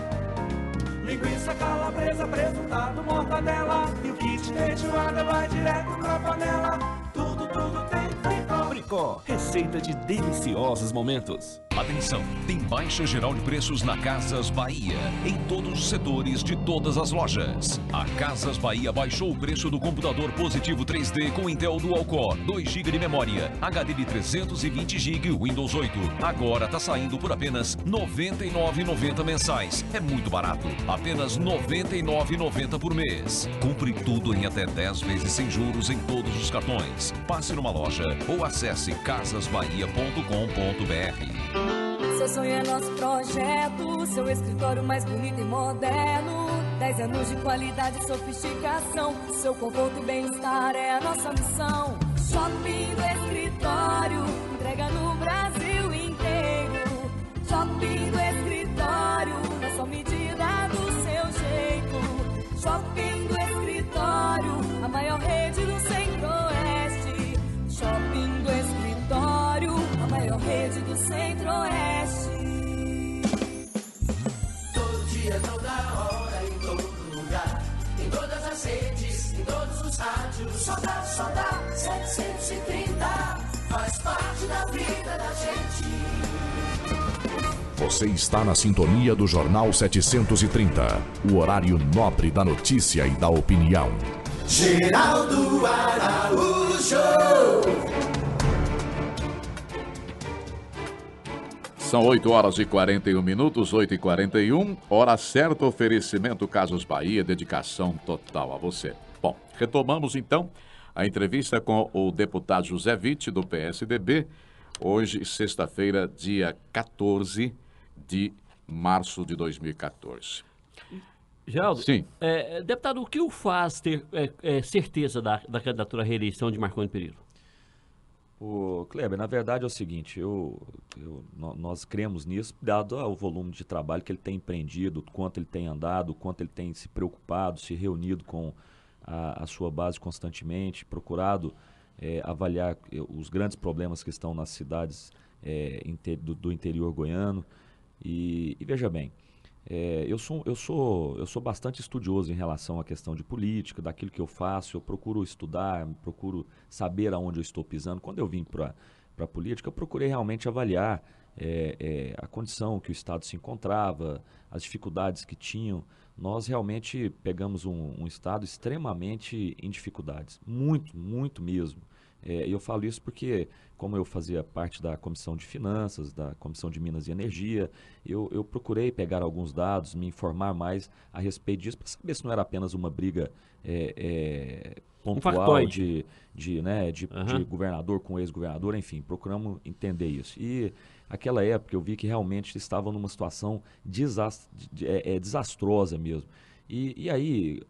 Linguiça, calabresa, presuntado, mortadela e o kit de feijoada vai direto pra panela. Tudo tem Fricó. Fricó, receita de deliciosos momentos. Atenção, tem baixa geral de preços na Casas Bahia, em todos os setores de todas as lojas. A Casas Bahia baixou o preço do computador Positivo 3D com Intel Dual Core, 2 GB de memória, HD de 320 GB Windows 8. Agora tá saindo por apenas R$ 99,90 mensais. É muito barato, apenas R$ 99,90 por mês. Compre tudo em até 10 vezes sem juros em todos os cartões. Passe numa loja ou acesse casasbahia.com.br. Seu sonho é nosso projeto, seu escritório mais bonito e moderno. 10 anos de qualidade e sofisticação, seu conforto e bem-estar é a nossa missão. Shopping do Escritório, entrega no Brasil inteiro. Shopping do Escritório, na sua medida, do seu jeito. Shopping do Escritório, a maior rede do Centro-Oeste. Shopping do Escritório, a maior rede do Centro-Oeste. Todo dia, toda hora, em todo lugar, em todas as redes, em todos os rádios. Só dá 730, faz parte da vida da gente. Você está na sintonia do Jornal 730, o horário nobre da notícia e da opinião. Geraldo Araújo. São 8h41, 8h41, hora certa, oferecimento Casas Bahia, dedicação total a você. Bom, retomamos então a entrevista com o deputado José Witt, do PSDB, hoje, sexta-feira, dia 14 de março de 2014. Geraldo, Sim. Deputado, o que o faz ter certeza da candidatura à reeleição de Marconi Perillo? O Kleber, na verdade é o seguinte, nós cremos nisso, dado o volume de trabalho que ele tem empreendido, o quanto ele tem andado, o quanto ele tem se preocupado, se reunido com a sua base constantemente, procurado avaliar os grandes problemas que estão nas cidades do interior goiano. E veja bem, eu sou bastante estudioso em relação à questão de política, daquilo que eu faço, eu procuro estudar, procuro saber aonde eu estou pisando. Quando eu vim para a política, eu procurei realmente avaliar a condição que o Estado se encontrava, as dificuldades que tinham. Nós realmente pegamos um Estado extremamente em dificuldades, muito mesmo. Eu falo isso porque, como eu fazia parte da Comissão de Finanças, da Comissão de Minas e Energia, eu procurei pegar alguns dados, me informar mais a respeito disso, para saber se não era apenas uma briga pontual de governador com ex-governador, enfim, procuramos entender isso. E naquela época eu vi que realmente estavam numa situação desastrosa mesmo. E aí,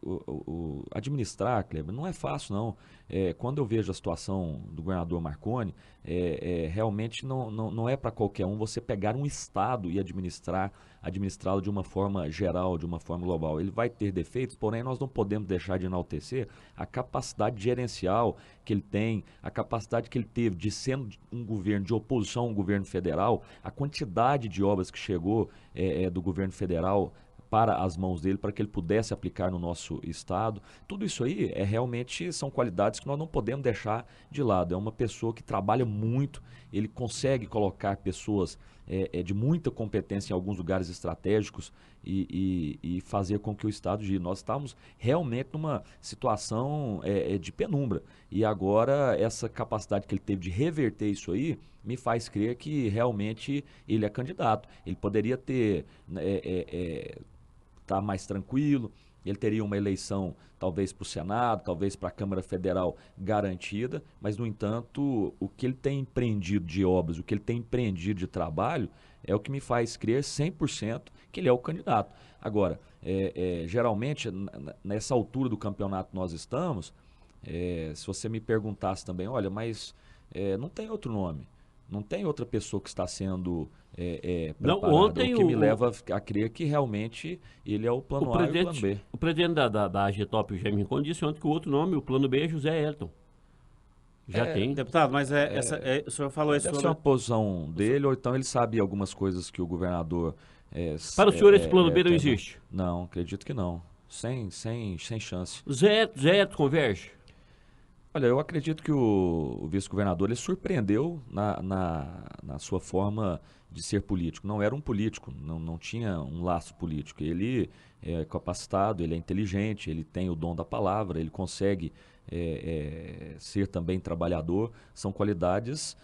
administrar, Kleber, não é fácil, não. Quando eu vejo a situação do governador Marconi, realmente não é para qualquer um você pegar um Estado e administrá-lo de uma forma geral, de uma forma global. Ele vai ter defeitos, porém nós não podemos deixar de enaltecer a capacidade gerencial que ele tem, a capacidade que ele teve de ser um governo de oposição a um governo federal, a quantidade de obras que chegou do governo federal para as mãos dele, para que ele pudesse aplicar no nosso estado. Tudo isso aí realmente são qualidades que nós não podemos deixar de lado. É uma pessoa que trabalha muito, ele consegue colocar pessoas de muita competência em alguns lugares estratégicos e fazer com que o Estado gire. Nós estávamos realmente numa situação de penumbra. E agora essa capacidade que ele teve de reverter isso aí me faz crer que realmente ele é candidato. Ele poderia ter tá mais tranquilo, ele teria uma eleição talvez para o Senado, talvez para a Câmara Federal garantida, mas, no entanto, o que ele tem empreendido de obras, o que ele tem empreendido de trabalho, é o que me faz crer 100% que ele é o candidato. Agora, geralmente, nessa altura do campeonato que nós estamos, se você me perguntasse também, olha, mas não tem outro nome, não tem outra pessoa que está sendo preparada, o que me leva a crer que realmente ele é o plano A e o plano B. O presidente da AGTOP, o Jaime Rincon, disse ontem que o outro nome, o plano B, é José Elton. Já tem. Deputado, mas o senhor falou isso deve ser uma posição dele, ou então ele sabe algumas coisas que o governador... Para o senhor esse plano B não existe? Não, acredito que não. Sem chance. Zé Elton converge? Olha, eu acredito que o vice-governador ele surpreendeu na sua forma de ser político. Não era um político, não tinha um laço político. Ele é capacitado, ele é inteligente, ele tem o dom da palavra, ele consegue ser também trabalhador. São qualidades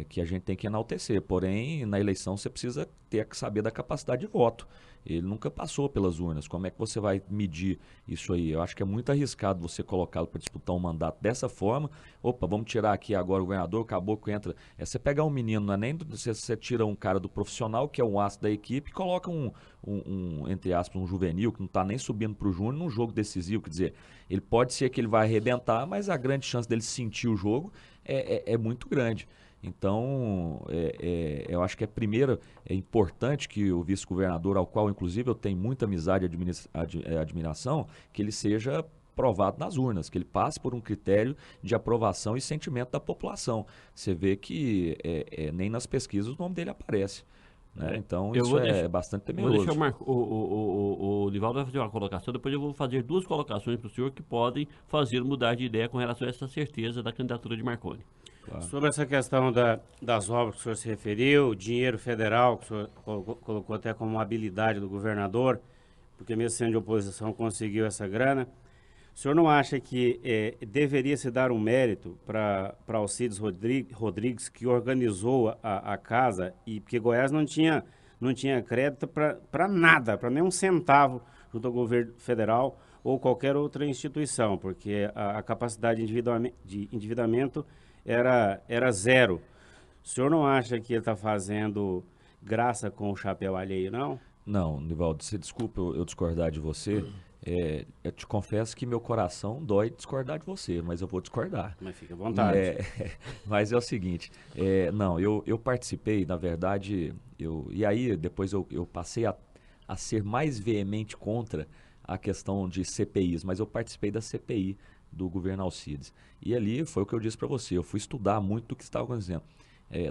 que a gente tem que enaltecer. Porém, na eleição você precisa ter que saber da capacidade de voto. Ele nunca passou pelas urnas. Como é que você vai medir isso aí? Eu acho que é muito arriscado você colocá-lo para disputar um mandato dessa forma. Opa, vamos tirar aqui agora o governador, o caboclo entra. Você pegar um menino, não é nem você tira um cara do profissional, que é um aço da equipe, e coloca entre aspas, um juvenil, que não está nem subindo para o júnior, num jogo decisivo. Quer dizer, ele pode ser que ele vai arrebentar, mas a grande chance dele sentir o jogo é muito grande. Então, eu acho que é importante que o vice-governador, ao qual inclusive eu tenho muita amizade e admiração, que ele seja provado nas urnas, que ele passe por um critério de aprovação e sentimento da população. Você vê que nem nas pesquisas o nome dele aparece. Né? Então, isso é bastante temeroso. Vou deixar o Nivaldo vai fazer uma colocação, depois eu vou fazer duas colocações para o senhor que podem fazer mudar de ideia com relação a essa certeza da candidatura de Marconi. Claro. Sobre essa questão das obras que o senhor se referiu, dinheiro federal, que o senhor colocou até como uma habilidade do governador, porque mesmo sendo de oposição conseguiu essa grana, o senhor não acha que deveria se dar um mérito para Alcides Rodrigues, que organizou a casa, e porque Goiás não tinha crédito para nada, para nem um centavo junto ao governo federal ou qualquer outra instituição, porque a capacidade de endividamento era zero. O senhor não acha que ele está fazendo graça com o chapéu alheio, não? Não, Nivaldo, você desculpa eu discordar de você. Eu te confesso que meu coração dói discordar de você, mas eu vou discordar. Mas fica à vontade. Mas é o seguinte, não, eu participei, na verdade, e aí depois eu passei a ser mais veemente contra a questão de CPIs, mas eu participei da CPI do governo Alcides. E ali foi o que eu disse para você, eu fui estudar muito do que estava acontecendo.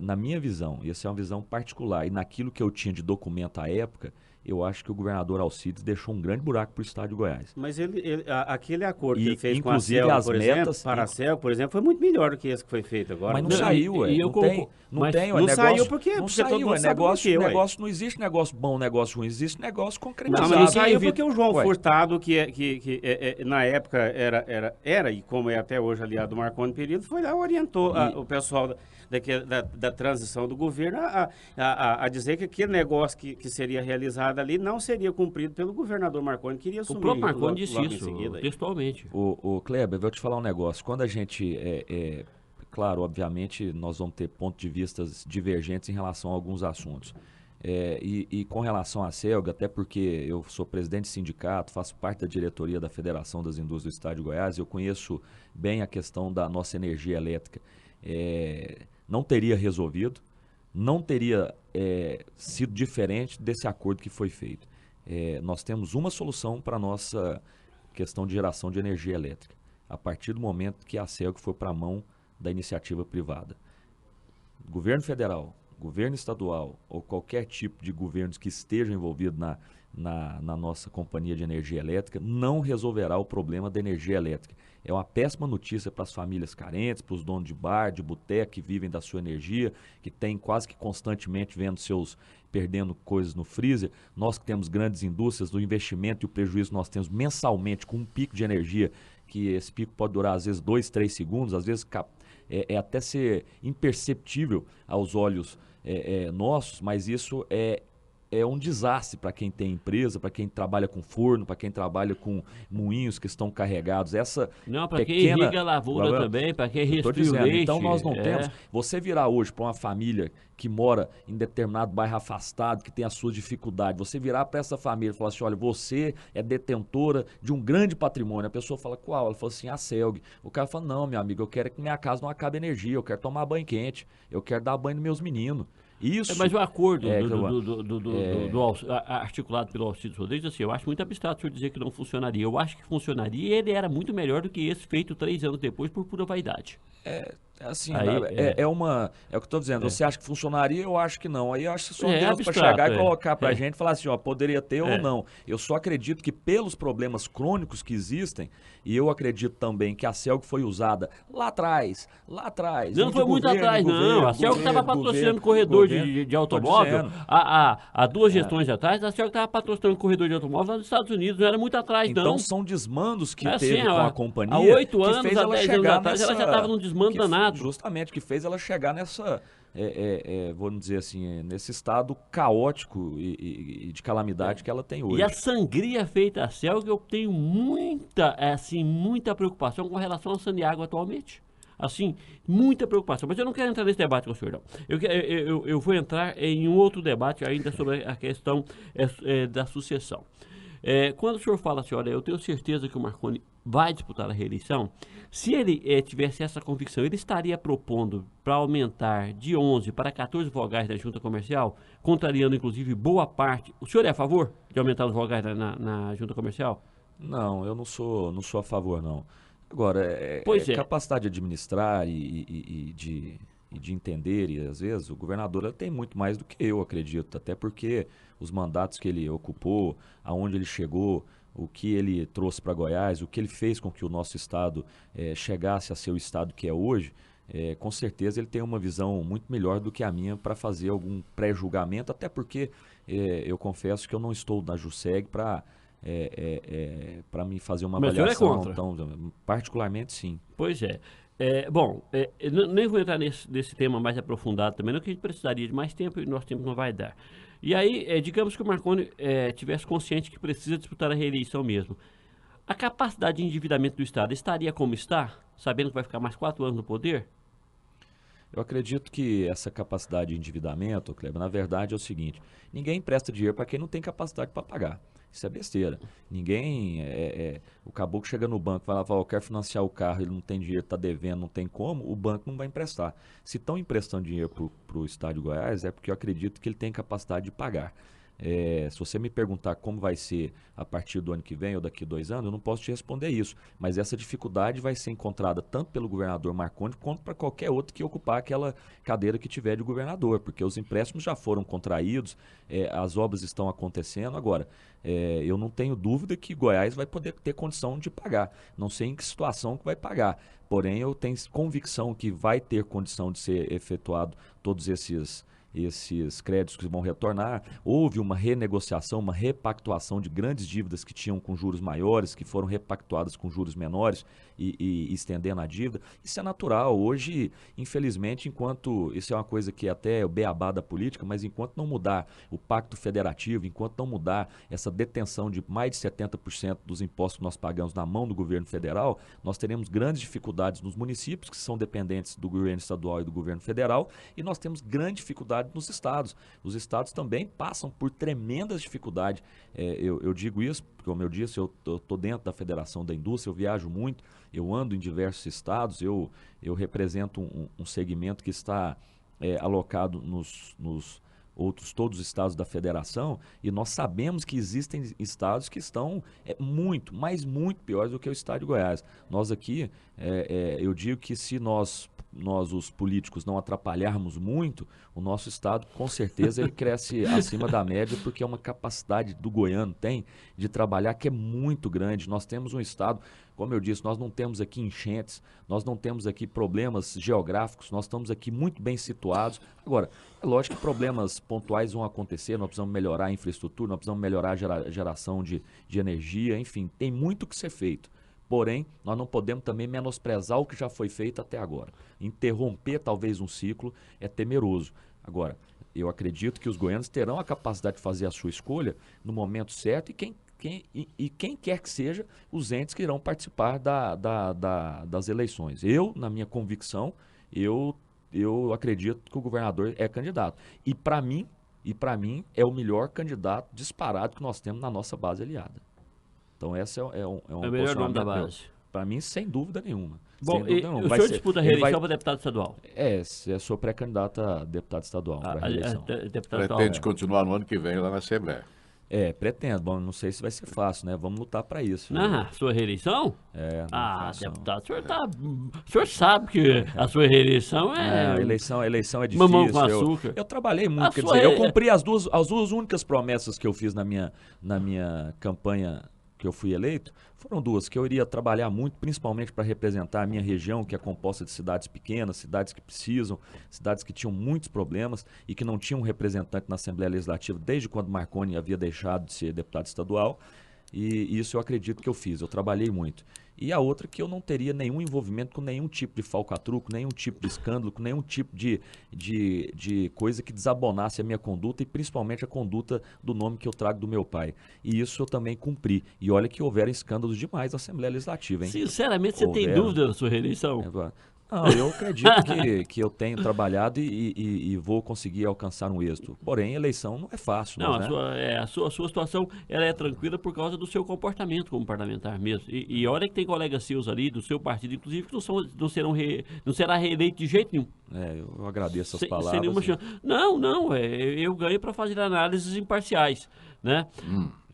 Na minha visão, e essa é uma visão particular, e naquilo que eu tinha de documento à época, eu acho que o governador Alcides deixou um grande buraco para o estado de Goiás. Mas aquele acordo que ele fez com a CELG, por exemplo, para a CELG, por exemplo, foi muito melhor do que esse que foi feito agora. Mas não saiu, não saiu porque não saiu, negócio, não existe negócio bom, negócio ruim, existe negócio concretizado. Não saiu porque o João Furtado, que na época era, e como é até hoje aliado do Marconi Perillo, foi lá, orientou o pessoal da transição do governo a dizer que aquele negócio que seria realizado ali não seria cumprido pelo governador Marconi, que iria assumir. O próprio Marconi disse isso, textualmente. O Kleber, eu vou te falar um negócio. Quando a gente, claro, obviamente, nós vamos ter pontos de vista divergentes em relação a alguns assuntos. E com relação à CELG, até porque eu sou presidente de sindicato, faço parte da diretoria da Federação das Indústrias do Estado de Goiás, eu conheço bem a questão da nossa energia elétrica. Não teria resolvido, não teria sido diferente desse acordo que foi feito. Nós temos uma solução para a nossa questão de geração de energia elétrica, a partir do momento que a CELG for para a mão da iniciativa privada. Governo federal, governo estadual ou qualquer tipo de governos que estejam envolvidos na nossa companhia de energia elétrica não resolverá o problema da energia elétrica. É uma péssima notícia para as famílias carentes, para os donos de bar, de boteca que vivem da sua energia, que tem quase que constantemente perdendo coisas no freezer. Nós que temos grandes indústrias, do investimento e o prejuízo que nós temos mensalmente com um pico de energia, que esse pico pode durar às vezes 2, 3 segundos, às vezes até ser imperceptível aos olhos nossos, mas isso é um desastre para quem tem empresa, para quem trabalha com forno, para quem trabalha com moinhos que estão carregados. Não, para quem irriga a lavoura também, para quem resfria o leite. Então nós não temos. Você virar hoje para uma família que mora em determinado bairro afastado, que tem a sua dificuldade, você virar para essa família e falar assim, olha, você é detentora de um grande patrimônio. A pessoa fala, qual? Ela fala assim, a CELG. O cara fala, não, meu amigo, eu quero que minha casa não acabe energia, eu quero tomar banho quente, eu quero dar banho nos meus meninos. Isso, mas o acordo articulado pelo Alcides Rodrigues, assim, eu acho muito abstrato o senhor dizer que não funcionaria. Eu acho que funcionaria e ele era muito melhor do que esse feito 3 anos depois por pura vaidade. Assim, é o que eu estou dizendo. Você acha que funcionaria? Eu acho que não. Aí eu acho que só Deus para chegar e colocar para a gente e falar assim, ó, poderia ter ou não. Eu só acredito que pelos problemas crônicos que existem, e eu acredito também que a CELG foi usada lá atrás. Não foi muito atrás, não. A CELG estava patrocinando corredor de automóvel. Há 2 gestões atrás, a CELG estava patrocinando corredor de automóvel lá nos Estados Unidos. Não era muito atrás, não. Então são desmandos que teve com a companhia. Há 8 anos, que fez há ela 10 anos atrás, ela já estava num desmando danado. Justamente, que fez ela chegar nessa, vamos dizer assim, nesse estado caótico e de calamidade que ela tem hoje. E a sangria feita a CELG, eu tenho muita preocupação com relação ao Sandiago atualmente. Assim, muita preocupação. Mas eu não quero entrar nesse debate com o senhor, não. Eu vou entrar em um outro debate ainda sobre a questão da sucessão. Quando o senhor fala assim, olha, eu tenho certeza que o Marconi vai disputar a reeleição, se ele tivesse essa convicção, ele estaria propondo para aumentar de 11 para 14 vogais da junta comercial, contrariando inclusive boa parte. O senhor é a favor de aumentar os vogais na junta comercial? Não, eu não sou a favor, não. Agora, capacidade de administrar e de entender, e às vezes o governador tem muito mais do que eu acredito, até porque os mandatos que ele ocupou, aonde ele chegou, o que ele trouxe para Goiás, o que ele fez com que o nosso estado chegasse a ser o estado que é hoje, com certeza ele tem uma visão muito melhor do que a minha para fazer algum pré-julgamento, até porque eu confesso que eu não estou na JUSEG para me fazer uma avaliação. Mas o senhor é contra? Então, particularmente, sim. Pois é. Nem vou entrar nesse tema mais aprofundado também, não, que a gente precisaria de mais tempo e nosso tempo não vai dar. E aí, digamos que o Marconi tivesse consciente que precisa disputar a reeleição mesmo. A capacidade de endividamento do Estado estaria como está, sabendo que vai ficar mais 4 anos no poder? Eu acredito que essa capacidade de endividamento, Kleber, na verdade é o seguinte, ninguém empresta dinheiro para quem não tem capacidade para pagar. Isso é besteira. Ninguém, o caboclo chega no banco e fala, eu quero financiar o carro, ele não tem dinheiro, está devendo, não tem como, o banco não vai emprestar. Se estão emprestando dinheiro para o Estado de Goiás, é porque eu acredito que ele tem capacidade de pagar. Se você me perguntar como vai ser a partir do ano que vem ou daqui a 2 anos, eu não posso te responder isso. Mas essa dificuldade vai ser encontrada tanto pelo governador Marconi quanto para qualquer outro que ocupar aquela cadeira que tiver de governador, porque os empréstimos já foram contraídos, as obras estão acontecendo. Agora, eu não tenho dúvida que Goiás vai poder ter condição de pagar. Não sei em que situação que vai pagar. Porém, eu tenho convicção que vai ter condição de ser efetuado todos esses créditos que vão retornar. Houve uma renegociação, uma repactuação de grandes dívidas que tinham com juros maiores, que foram repactuadas com juros menores e estendendo a dívida. Isso é natural. Hoje, infelizmente, isso é uma coisa que até é o beabá da política, mas enquanto não mudar o pacto federativo, enquanto não mudar essa detenção de mais de 70% dos impostos que nós pagamos na mão do governo federal, nós teremos grandes dificuldades nos municípios, que são dependentes do governo estadual e do governo federal, e nós temos grande dificuldade nos estados. Os estados também passam por tremendas dificuldades. Eu digo isso porque, como eu disse, eu estou dentro da Federação da Indústria, eu viajo muito, eu ando em diversos estados, eu represento um segmento que está alocado nos todos os estados da federação, e nós sabemos que existem estados que estão muito piores do que o estado de Goiás. Nós aqui, eu digo que se nós nós, os políticos, não atrapalharmos muito, o nosso estado, com certeza, ele cresce acima da média, porque é uma capacidade do goiano tem de trabalhar que é muito grande. Nós temos um estado, como eu disse, nós não temos aqui enchentes, nós não temos aqui problemas geográficos, nós estamos aqui muito bem situados. Agora, é lógico que problemas pontuais vão acontecer, nós precisamos melhorar a infraestrutura, nós precisamos melhorar a geração de energia, enfim, tem muito que ser feito. Porém, nós não podemos também menosprezar o que já foi feito até agora. Interromper talvez um ciclo é temeroso. Agora, eu acredito que os goianos terão a capacidade de fazer a sua escolha no momento certo e quem quer que seja os entes que irão participar das eleições. Eu, na minha convicção, eu acredito que o governador é candidato. E para mim, é o melhor candidato disparado que nós temos na nossa base aliada. Então, essa é um o melhor nome da base. Para mim, sem dúvida nenhuma. Bom, o senhor disputa a reeleição para deputado estadual? Sou pré-candidato a deputado estadual para a reeleição. Pretende continuar no ano que vem lá na Assembleia? Pretendo. Bom, não sei se vai ser fácil, né? Vamos lutar para isso. Sua reeleição? Deputado, o senhor sabe que a sua reeleição é... A eleição é difícil. Mamão com açúcar. Eu trabalhei muito, quer dizer, eu cumpri as duas únicas promessas que eu fiz na minha campanha que eu fui eleito, foram duas, que eu iria trabalhar muito, principalmente para representar a minha região, que é composta de cidades pequenas, cidades que precisam, cidades que tinham muitos problemas e que não tinham um representante na Assembleia Legislativa desde quando Marconi havia deixado de ser deputado estadual, e isso eu acredito que eu fiz, eu trabalhei muito. E a outra que eu não teria nenhum envolvimento com nenhum tipo de falcatruco, nenhum tipo de escândalo, com nenhum tipo de coisa que desabonasse a minha conduta e principalmente a conduta do nome que eu trago do meu pai. E isso eu também cumpri. E olha que houveram escândalos demais na Assembleia Legislativa, hein? Sinceramente, você tem dúvida da sua reeleição? Não, eu acredito que eu tenho trabalhado e vou conseguir alcançar um êxito. Porém, a eleição não é fácil. Não, né? a sua situação ela é tranquila por causa do seu comportamento como parlamentar mesmo. E olha que tem colegas seus ali, do seu partido, inclusive, que não será reeleito de jeito nenhum. Eu agradeço as palavras. Sem nenhuma chance. Não, eu ganho para fazer análises imparciais, né?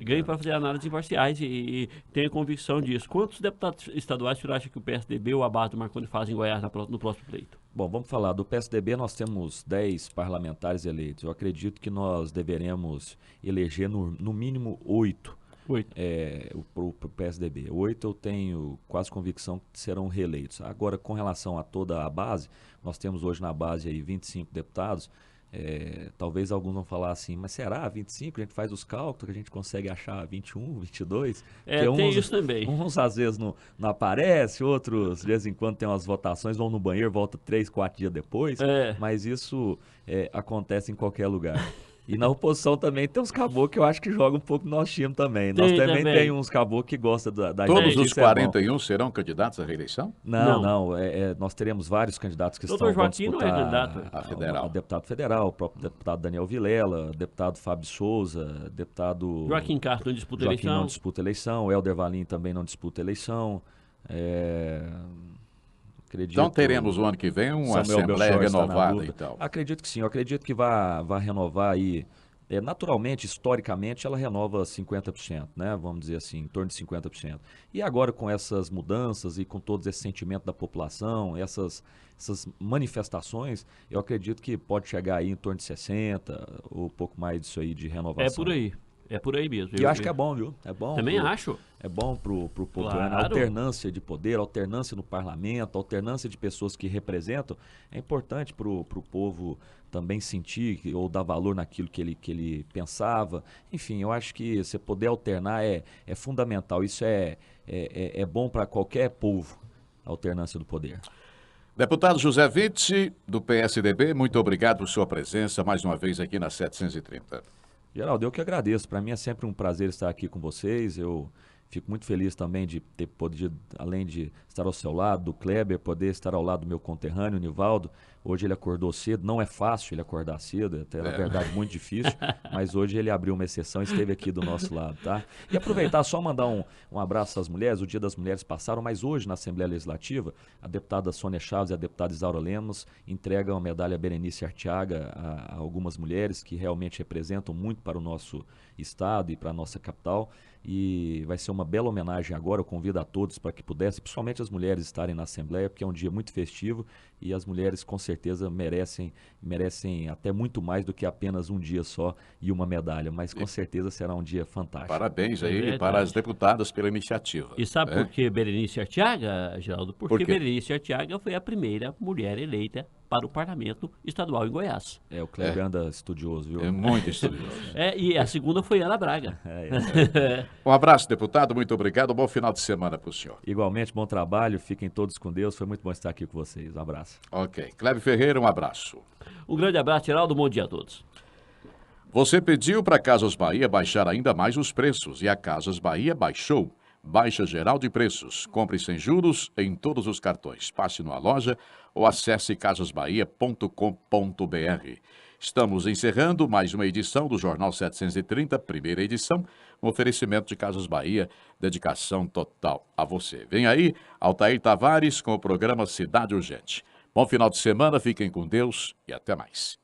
Ganho para fazer análises imparciais e tenho convicção disso. Quantos deputados estaduais o senhor acha que o PSDB ou a base do Marconi faz em Goiás no próximo pleito? Bom, vamos falar. Do PSDB nós temos 10 parlamentares eleitos. Eu acredito que nós deveremos eleger no mínimo 8. Para o PSDB. 8 eu tenho quase convicção que serão reeleitos. Agora, com relação a toda a base, nós temos hoje na base aí 25 deputados. Talvez alguns vão falar assim, mas será 25? A gente faz os cálculos que a gente consegue achar 21, 22? Tem isso também. Uns às vezes não aparece, outros de vez em quando tem umas votações, vão no banheiro, volta 3, 4 dias depois, mas isso acontece em qualquer lugar. E na oposição também tem uns caboclos que eu acho que jogam um pouco no nosso time também. Nós também tem uns caboclos que gostam da Todos os 41 serão candidatos à reeleição? Não. Nós teremos vários candidatos que estão vão disputar não é candidato a federal. A deputado federal, o próprio deputado Daniel Vilela, deputado Fábio Souza, deputado... Joaquim Castro não disputa eleição. Joaquim não disputa eleição, o Helder Valim também não disputa eleição. Então teremos o ano que vem uma Assembleia renovada e tal. Acredito que sim, eu acredito que vai renovar aí. Naturalmente, historicamente, ela renova 50%, né? Vamos dizer assim, em torno de 50%. E agora, com essas mudanças e com todo esse sentimento da população, essas manifestações, eu acredito que pode chegar aí em torno de 60% ou um pouco mais disso aí de renovação. É por aí mesmo. E eu acho que é bom, viu? É bom. Também acho. É bom pro povo. Claro. A alternância de poder, a alternância no parlamento, a alternância de pessoas que representam, é importante pro povo também sentir ou dar valor naquilo que ele pensava. Enfim, eu acho que você poder alternar é fundamental. Isso é bom para qualquer povo, a alternância do poder. Deputado José Vitti, do PSDB, muito obrigado por sua presença mais uma vez aqui na 730. Geraldo, eu que agradeço. Para mim é sempre um prazer estar aqui com vocês. Eu fico muito feliz também de ter podido, além de estar ao seu lado, do Kleber, poder estar ao lado do meu conterrâneo, Nivaldo. Hoje ele acordou cedo, não é fácil ele acordar cedo, até na verdade muito difícil, mas hoje ele abriu uma exceção e esteve aqui do nosso lado, tá? E aproveitar só mandar um abraço às mulheres, o Dia das Mulheres passaram, mas hoje na Assembleia Legislativa, a deputada Sônia Chaves e a deputada Isaura Lemos entregam a medalha Berenice Arteaga a algumas mulheres que realmente representam muito para o nosso estado e para a nossa capital, e vai ser uma bela homenagem agora. Eu convido a todos para que pudessem, principalmente as mulheres, estarem na Assembleia, porque é um dia muito festivo e as mulheres com certeza merecem até muito mais do que apenas um dia só e uma medalha, mas com certeza será um dia fantástico. Parabéns aí para as deputadas pela iniciativa. E sabe por que Berenice Arteaga, Geraldo? Porque quê? Berenice Arteaga foi a primeira mulher eleita para o Parlamento Estadual em Goiás. O Kleber anda estudioso, viu? É muito estudioso. E a segunda foi Ana Braga. Um abraço, deputado, muito obrigado, bom final de semana para o senhor. Igualmente, bom trabalho, fiquem todos com Deus, foi muito bom estar aqui com vocês, um abraço. Ok, Kleber Ferreira, um abraço. Um grande abraço, Geraldo, bom dia a todos. Você pediu para Casas Bahia baixar ainda mais os preços e a Casas Bahia baixou. Baixa geral de preços. Compre sem juros em todos os cartões. Passe numa loja ou acesse casasbahia.com.br. Estamos encerrando mais uma edição do Jornal 730, primeira edição, um oferecimento de Casas Bahia, dedicação total a você. Vem aí, Altair Tavares com o programa Cidade Urgente. Bom final de semana, fiquem com Deus e até mais.